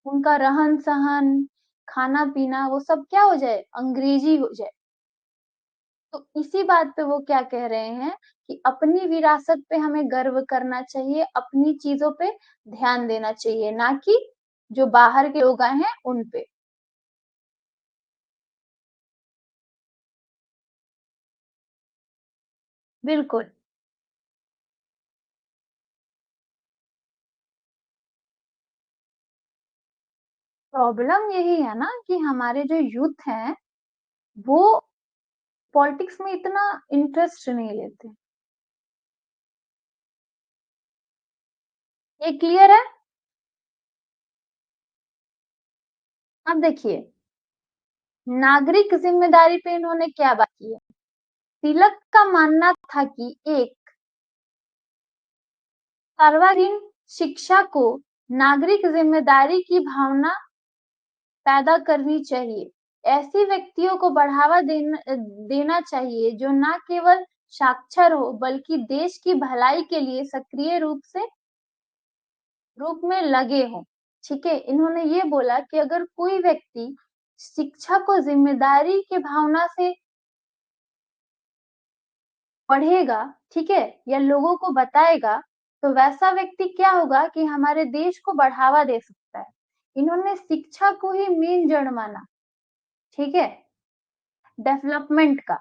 A: उनका रहन सहन, खाना पीना वो सब क्या हो जाए, अंग्रेजी हो जाए। तो इसी बात पे वो क्या कह रहे हैं कि अपनी विरासत पे हमें गर्व करना चाहिए, अपनी चीजों पे ध्यान देना चाहिए, ना कि जो बाहर के लोग आए हैं उन पे। बिल्कुल। प्रॉब्लम यही है ना कि हमारे जो यूथ हैं वो पॉलिटिक्स में इतना इंटरेस्ट नहीं लेते। ये क्लियर है। अब देखिए, नागरिक जिम्मेदारी पे इन्होंने क्या बात की है। तिलक का मानना था कि एक सर्वांगीण शिक्षा को नागरिक जिम्मेदारी की भावना पैदा करनी चाहिए। ऐसे व्यक्तियों को बढ़ावा देना चाहिए जो न केवल साक्षर हो बल्कि देश की भलाई के लिए सक्रिय रूप में लगे हों। ठीक है, इन्होंने ये बोला कि अगर कोई व्यक्ति शिक्षा को जिम्मेदारी की भावना से पढ़ेगा, ठीक है, या लोगों को बताएगा, तो वैसा व्यक्ति क्या होगा कि हमारे देश को बढ़ावा दे सकता है। इन्होंने शिक्षा को ही मेन जड़ माना, ठीक है, डेवलपमेंट का।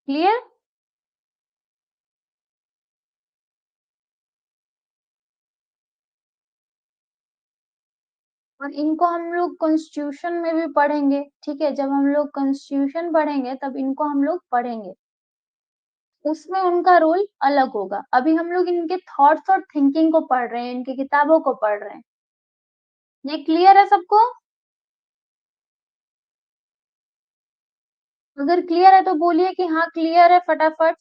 A: क्लियर। और इनको हम लोग कॉन्स्टिट्यूशन में भी पढ़ेंगे, ठीक है, जब हम लोग कॉन्स्टिट्यूशन पढ़ेंगे तब इनको हम लोग पढ़ेंगे, उसमें उनका रोल अलग होगा। अभी हम लोग इनके थॉट्स और थिंकिंग को पढ़ रहे हैं, इनकी किताबों को पढ़ रहे हैं। ये क्लियर है सबको। अगर क्लियर है तो बोलिए कि हाँ क्लियर है फटाफट।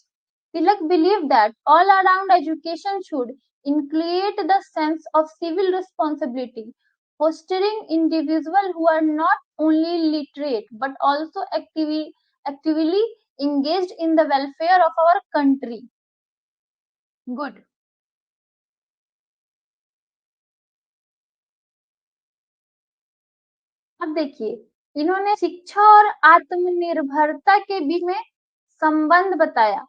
A: तिलक believed that all around education should inculcate the sense of civil responsibility, fostering individuals who are not only literate but also actively engaged in the welfare of our country. Good. अब देखिए, इन्होंने शिक्षा और आत्मनिर्भरता के बीच में संबंध बताया।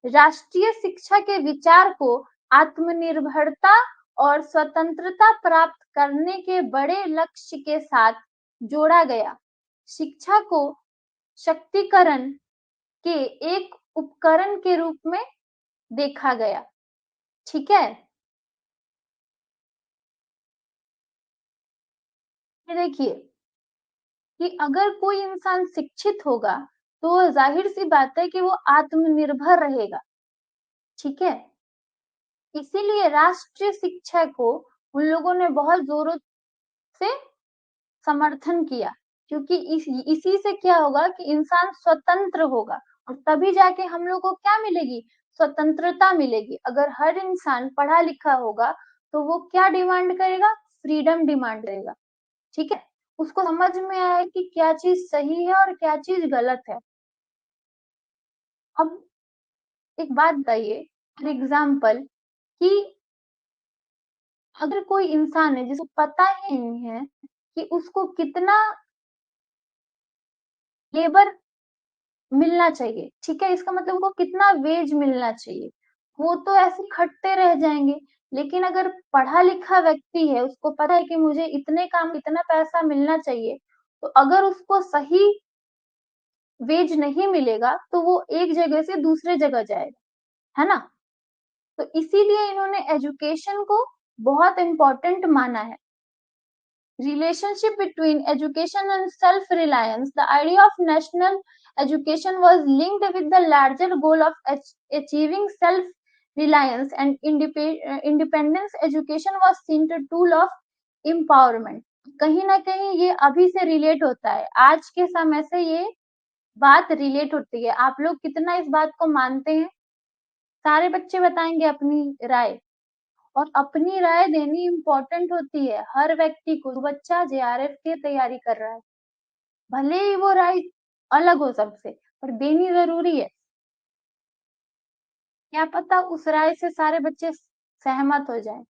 A: राष्ट्रीय शिक्षा के विचार को आत्मनिर्भरता और स्वतंत्रता प्राप्त करने के बड़े लक्ष्य के साथ जोड़ा गया। शिक्षा को शक्तिकरण के एक उपकरण के रूप में देखा गया, ठीक है। ये देखिए कि अगर कोई इंसान शिक्षित होगा तो जाहिर सी बात है कि वो आत्मनिर्भर रहेगा, ठीक है। इसीलिए राष्ट्रीय शिक्षा को उन लोगों ने बहुत जोरों से समर्थन किया, क्योंकि इसी से क्या होगा कि इंसान स्वतंत्र होगा और तभी जाके हम लोग को क्या मिलेगी, स्वतंत्रता मिलेगी। अगर हर इंसान पढ़ा लिखा होगा तो वो क्या डिमांड करेगा, फ्रीडम डिमांड करेगा, ठीक है। उसको समझ में आए कि क्या चीज सही है और क्या चीज गलत है। अब एक बात बताइए, फॉर एग्जाम्पल, कि अगर कोई इंसान है जिसको पता ही नहीं है कि उसको कितना लेबर मिलना चाहिए, ठीक है? इसका मतलब उनको कितना वेज मिलना चाहिए, वो तो ऐसे खटते रह जाएँगे। लेकिन अगर पढ़ा-लिखा व्यक्ति है, उसको पता है कि मुझे इतने काम इतना पैसा मिलना चाहिए, तो अगर उसको सही वेज नहीं मिलेगा, तो वो एक जगह से दूसरे जगह जाएगा, है ना? तो इसीलिए इन्होंने एजुकेशन को बहुत इम्पोर्टेंट माना है। Relationship between education and self-reliance, the idea of national education was linked with the larger goal of achieving self-reliance and independence. Education was seen as a tool of empowerment. कहीं ना कहीं ये अभी से रिलेट होता है, आज के समय से ये बात रिलेट होती है। आप लोग कितना इस बात को मानते हैं? सारे बच्चे बताएंगे अपनी राय। और अपनी राय देनी इम्पोर्टेंट होती है हर व्यक्ति को। जो बच्चा जेआरएफ की तैयारी कर रहा है, भले ही वो राय अलग हो सबसे, पर देनी जरूरी है। क्या पता उस राय से सारे बच्चे सहमत हो जाएं।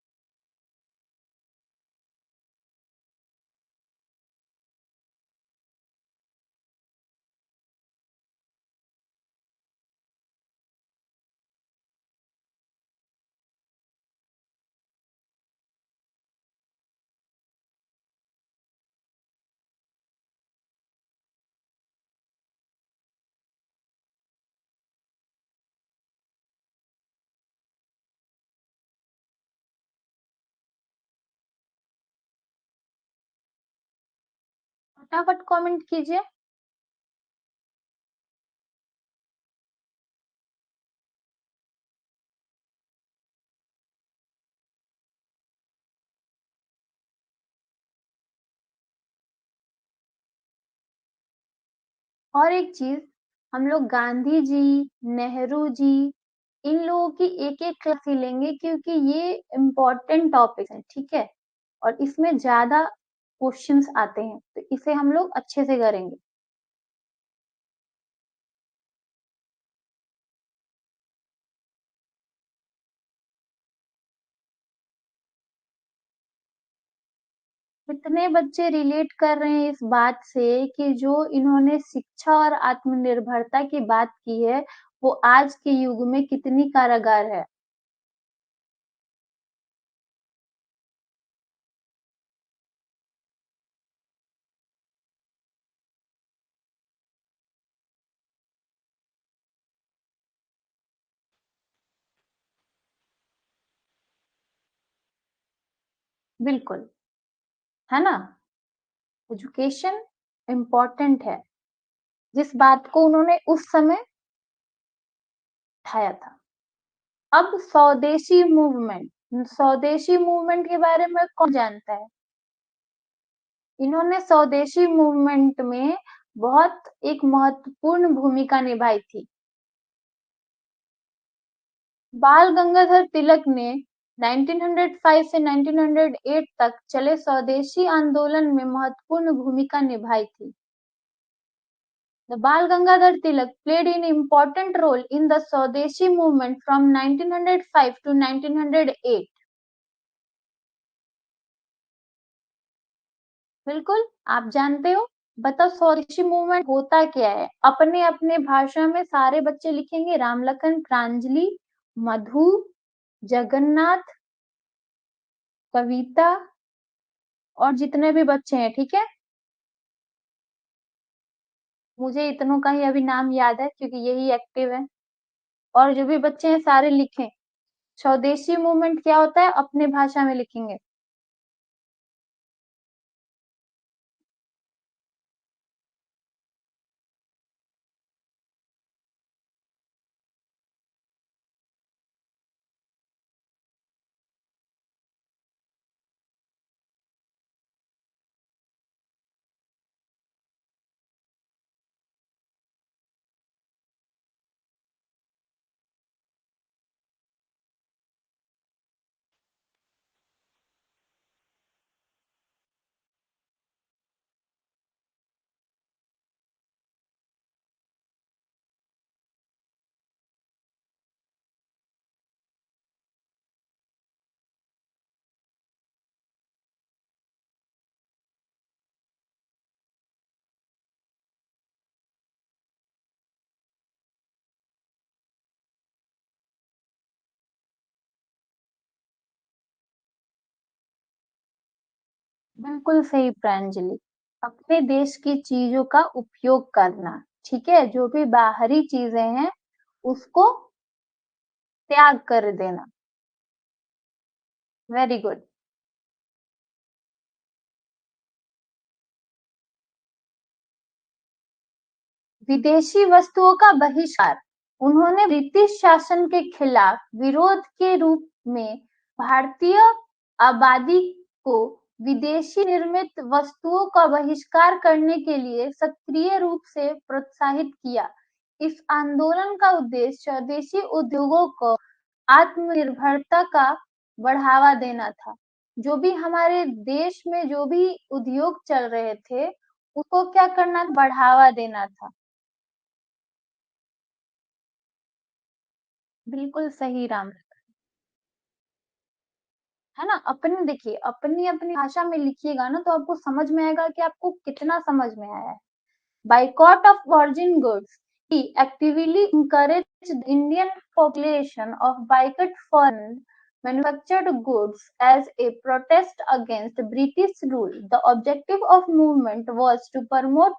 A: फटाफट कमेंट कीजिए। और एक चीज, हम लोग गांधी जी, नेहरू जी, इन लोगों की एक एक क्लास ही लेंगे क्योंकि ये इम्पोर्टेंट टॉपिक है, ठीक है? और इसमें ज्यादा क्वेश्चंस आते हैं, तो इसे हम लोग अच्छे से करेंगे। कितने बच्चे रिलेट कर रहे हैं इस बात से कि जो इन्होंने शिक्षा और आत्मनिर्भरता की बात की है, वो आज के युग में कितनी कारागार है। बिल्कुल, है ना? एजुकेशन इम्पोर्टेंट है, जिस बात को उन्होंने उस समय उठाया था। अब स्वदेशी मूवमेंट के बारे में कौन जानता है? इन्होंने स्वदेशी मूवमेंट में बहुत एक महत्वपूर्ण भूमिका निभाई थी। बाल गंगाधर तिलक ने 1905 से 1908 तक चले स्वदेशी आंदोलन में महत्वपूर्ण भूमिका निभाई थी। The Bal Gangadhar Tilak played an important role in the Swadeshi movement from 1905 to 1908. बिल्कुल, आप जानते हो। बताओ स्वदेशी मूवमेंट होता क्या है? अपने अपने भाषा में सारे बच्चे लिखेंगे। रामलखन, प्रांजलि, मधु, जगन्नाथ, कविता और जितने भी बच्चे हैं, ठीक है? मुझे इतनों का ही अभी नाम याद है क्योंकि यही एक्टिव है। और जो भी बच्चे हैं सारे लिखें। स्वदेशी मूवमेंट क्या होता है अपने भाषा में लिखेंगे। बिल्कुल सही प्रांजलि। अपने देश की चीजों का उपयोग करना, ठीक है? जो भी बाहरी चीजें हैं, उसको त्याग कर देना। Very good. विदेशी वस्तुओं का बहिष्कार। उन्होंने ब्रिटिश शासन के खिलाफ विरोध के रूप में भारतीय आबादी को विदेशी निर्मित वस्तुओं का बहिष्कार करने के लिए सक्रिय रूप से प्रोत्साहित किया। इस आंदोलन का उद्देश्य स्वदेशी उद्योगों को आत्मनिर्भरता का बढ़ावा देना था। जो भी हमारे देश में जो भी उद्योग चल रहे थे, उसको क्या करना, बढ़ावा देना था। बिल्कुल सही राम। है ना? अपने देखिए, अपनी अपनी भाषा में लिखिएगा ना, तो आपको समझ में आएगा कि आपको कितना समझ में आया है। Boycott of virgin goods. He actively encouraged the Indian population of boycott foreign manufactured goods as a protest against British rule. The objective of movement was to promote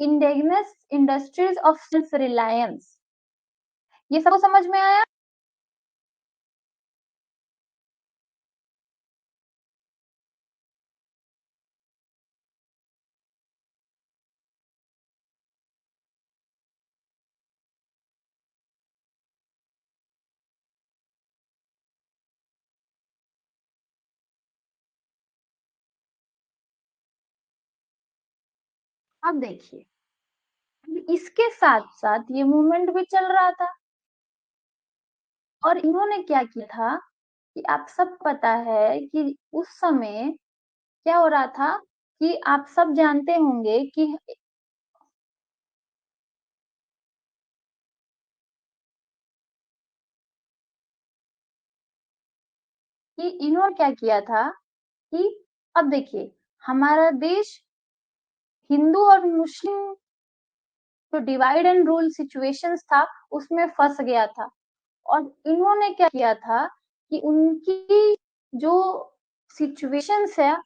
A: indigenous industries of self-reliance. ये सबको समझ में आया? अब देखिए, इसके साथ साथ ये मूवमेंट भी चल रहा था, और इन्होंने क्या किया था कि आप सब पता है कि उस समय क्या हो रहा था, कि आप सब जानते होंगे कि इन्होंने क्या किया था कि अब देखिए, हमारा देश हिंदू और मुस्लिम जो डिवाइड एंड रूल सिचुएशंस था, उसमें फंस गया था। और इन्होंने क्या किया था कि उनकी जो सिचुएशंस है,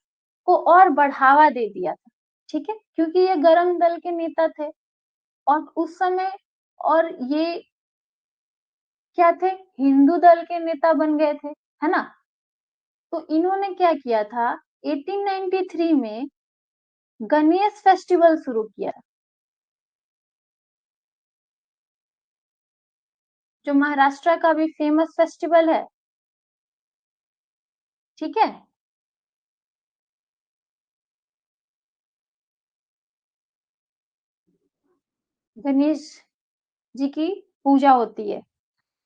A: को और बढ़ावा दे दिया था, ठीक है? क्योंकि ये गरम दल के नेता थे, और उस समय, और ये क्या थे, हिंदू दल के नेता बन गए थे, है ना? तो इन्होंने क्या किया था, 1893 में गणेश फेस्टिवल शुरू किया, जो महाराष्ट्र का भी फेमस फेस्टिवल है, ठीक है? गणेश जी की पूजा होती है।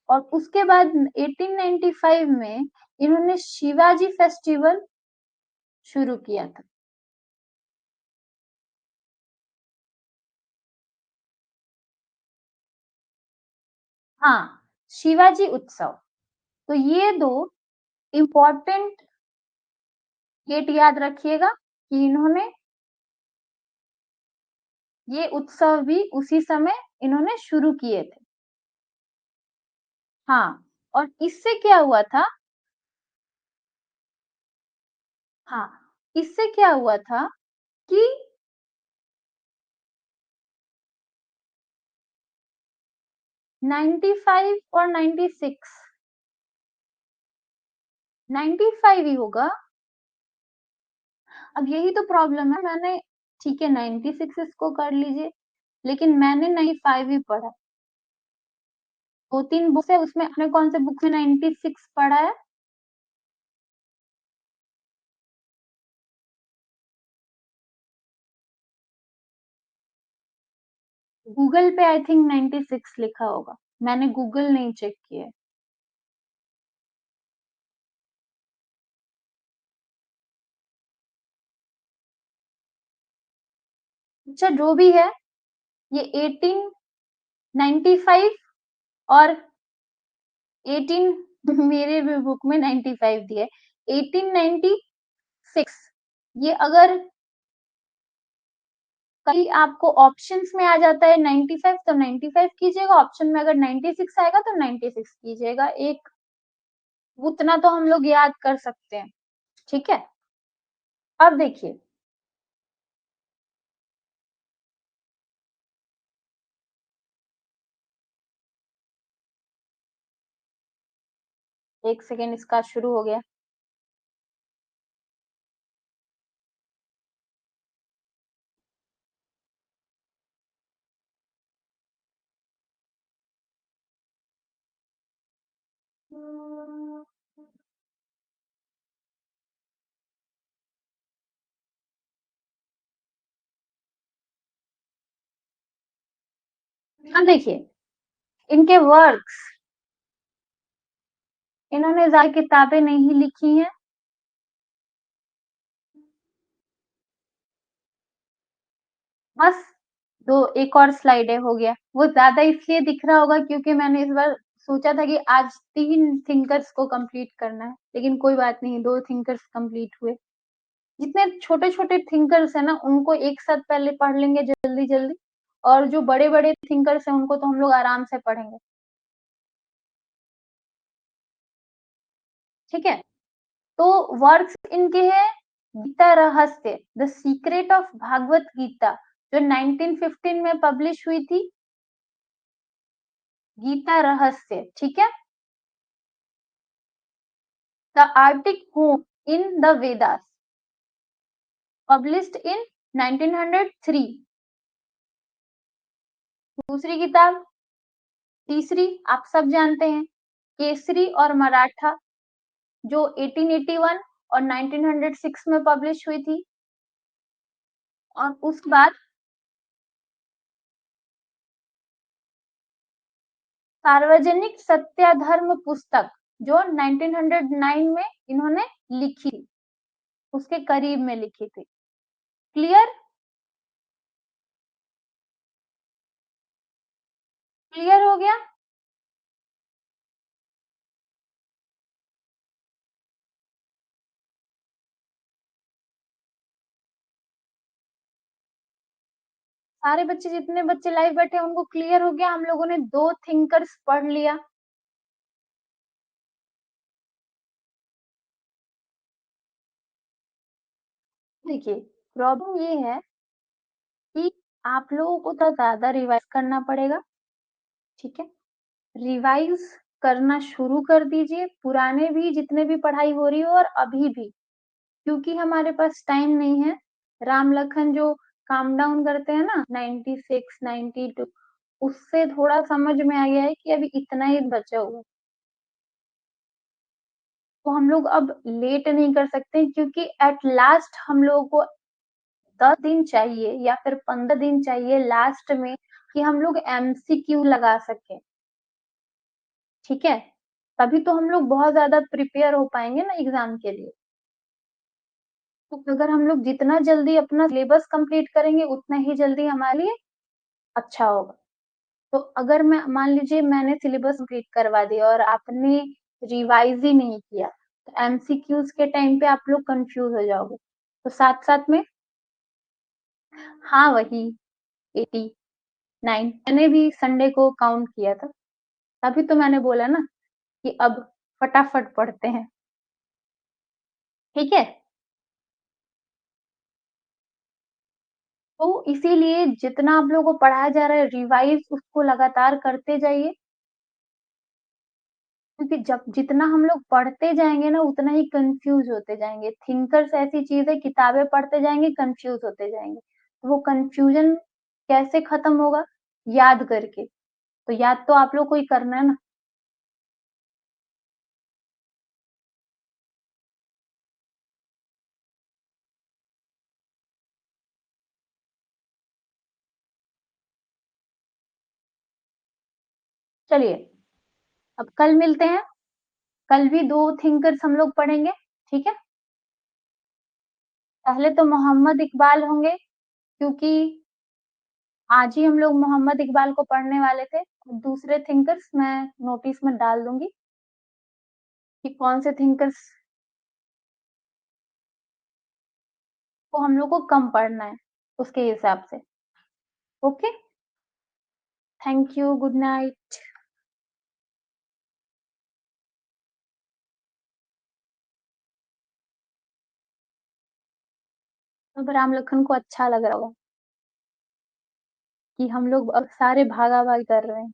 A: और उसके बाद 1895 में इन्होंने शिवाजी फेस्टिवल शुरू किया था। हाँ, शिवाजी उत्सव। तो ये दो इम्पोर्टेंट डेट याद रखिएगा कि इन्होंने ये उत्सव भी उसी समय इन्होंने शुरू किए थे। हाँ, और इससे क्या हुआ था, हाँ, इससे क्या हुआ था कि 95 और 96, 95 ही होगा। अब यही तो प्रॉब्लम है, मैंने, ठीक है 96 इसको कर लीजिए, लेकिन मैंने 95 ही पढ़ा। दो तीन बुक्स है, उसमें आपने कौन से बुक में 96 पढ़ा है? गूगल पे आई थिंक 96 लिखा होगा, मैंने गूगल नहीं चेक किया है। अच्छा, जो भी है, ये 1895 और 18 मेरे भी बुक में 95 दिया है, 1896। ये अगर कहीं आपको ऑप्शंस में आ जाता है 95, तो 95 कीजिएगा, ऑप्शन में अगर 96 आएगा तो 96 कीजिएगा। एक उतना तो हम लोग याद कर सकते हैं, ठीक है? अब देखिए, एक सेकेंड, इसका शुरू हो गया। अब देखिए, इनके वर्क्स, इन्होंने ज़्यादा किताबें नहीं लिखी हैं। बस 2 एक और स्लाइड है, हो गया। वो ज़्यादा इसलिए दिख रहा होगा क्योंकि मैंने इस बार सोचा था कि आज 3 थिंकर्स को कंप्लीट करना है, लेकिन कोई बात नहीं, 2 थिंकर्स कंप्लीट हुए। जितने छोटे-छोटे थिंकर्स हैं ना, उनको एक साथ पहले पढ़ लेंगे जल्दी-जल्दी, और जो बड़े-बड़े थिंकर्स हैं, उनको तो हम लोग आराम से पढ़ेंगे। ठीक है? तो वर्क्स इनके हैं, Gita Rahasya, the secret of Bhagavad Gita, जो 1915 में पब्लिश हुई थी। गीता रहस्य, ठीक है? The Arctic home in the Vedas, published in 1903। दूसरी किताब, तीसरी आप सब जानते हैं, केसरी और मराठा, जो 1881 और 1906 में पब्लिश हुई थी। और उसके बाद सार्वजनिक सत्याधर्म पुस्तक, जो 1909 में इन्होंने लिखी थी, उसके करीब में लिखी थी। क्लियर? क्लियर हो गया? सारे बच्चे, जितने बच्चे लाइव बैठे हैं, उनको क्लियर हो गया? हम लोगों ने 2 थिंकर्स पढ़ लिया। देखिए, प्रॉब्लम ये है कि आप लोगों को तो ज़्यादा रिवाइज़ करना पड़ेगा, ठीक है? रिवाइज़ करना शुरू कर दीजिए, पुराने भी जितने भी पढ़ाई हो रही हो और अभी भी, क्योंकि हमारे पास टाइम नहीं है। राम लखन जो काम डाउन करते हैं ना, 96, 92, उससे थोड़ा समझ में आ गया है कि अभी इतना ही बचा हुआ है। तो हम लोग अब लेट नहीं कर सकते, क्योंकि एट लास्ट हम लोगों को 10 दिन चाहिए या फिर 15 दिन चाहिए लास्ट में, कि हम लोग एमसीक्यू लगा सकें। ठीक है? तभी तो हम लोग बहुत ज़्यादा प्रिपेयर हो पाएँगे ना एग्ज़ाम के लिए। तो अगर हम लोग जितना जल्दी अपना सिलेबस कंप्लीट करेंगे, उतना ही जल्दी हमारे लिए अच्छा होगा। तो अगर मैं, मान लीजिए मैंने सिलेबस कंप्लीट करवा दिया और आपने रिवाइज़ ही नहीं किया, तो एमसीक्यूज़ के टाइम पे आप लोग कन्फ्यूज़ हो जाओगे। तो साथ-साथ में, हाँ, वही 89, मैंने भी संडे को काउंट किया था। तभी तो मैंने बोला ना कि अब फटाफट पढ़ते हैं। ठीक है? तो इसीलिए जितना आप लोगों को पढ़ाया जा रहा है, रिवाइज़ उसको लगातार करते जाइए। क्योंकि जब जितना हम लोग पढ़ते जाएँगे ना, उतना ही कन्फ्यूज़ होते जाएँगे। थिंकर्स ऐसी चीज़ है, किताबें पढ़ते जाएँगे, कन्फ्यूज़ होते जाएँगे। तो वो कन्फ्यूज़न कैसे खत्म होगा? याद करके। तो याद तो आप लोग को ही करना है ना। चलिए, अब कल मिलते हैं। कल भी 2 थिंकर्स हम लोग पढ़ेंगे, ठीक है? पहले तो मोहम्मद इकबाल होंगे, क्योंकि आज ही हम लोग मोहम्मद इकबाल को पढ़ने वाले थे। दूसरे थिंकर्स मैं नोटिस में डाल दूँगी कि कौन से थिंकर्स को हम लोग को कम पढ़ना है, उसके हिसाब से। Okay? Thank you, good night. अब राम लखन को अच्छा लग रहा होगा कि हम लोग अब सारे भागा भागी कर रहे हैं।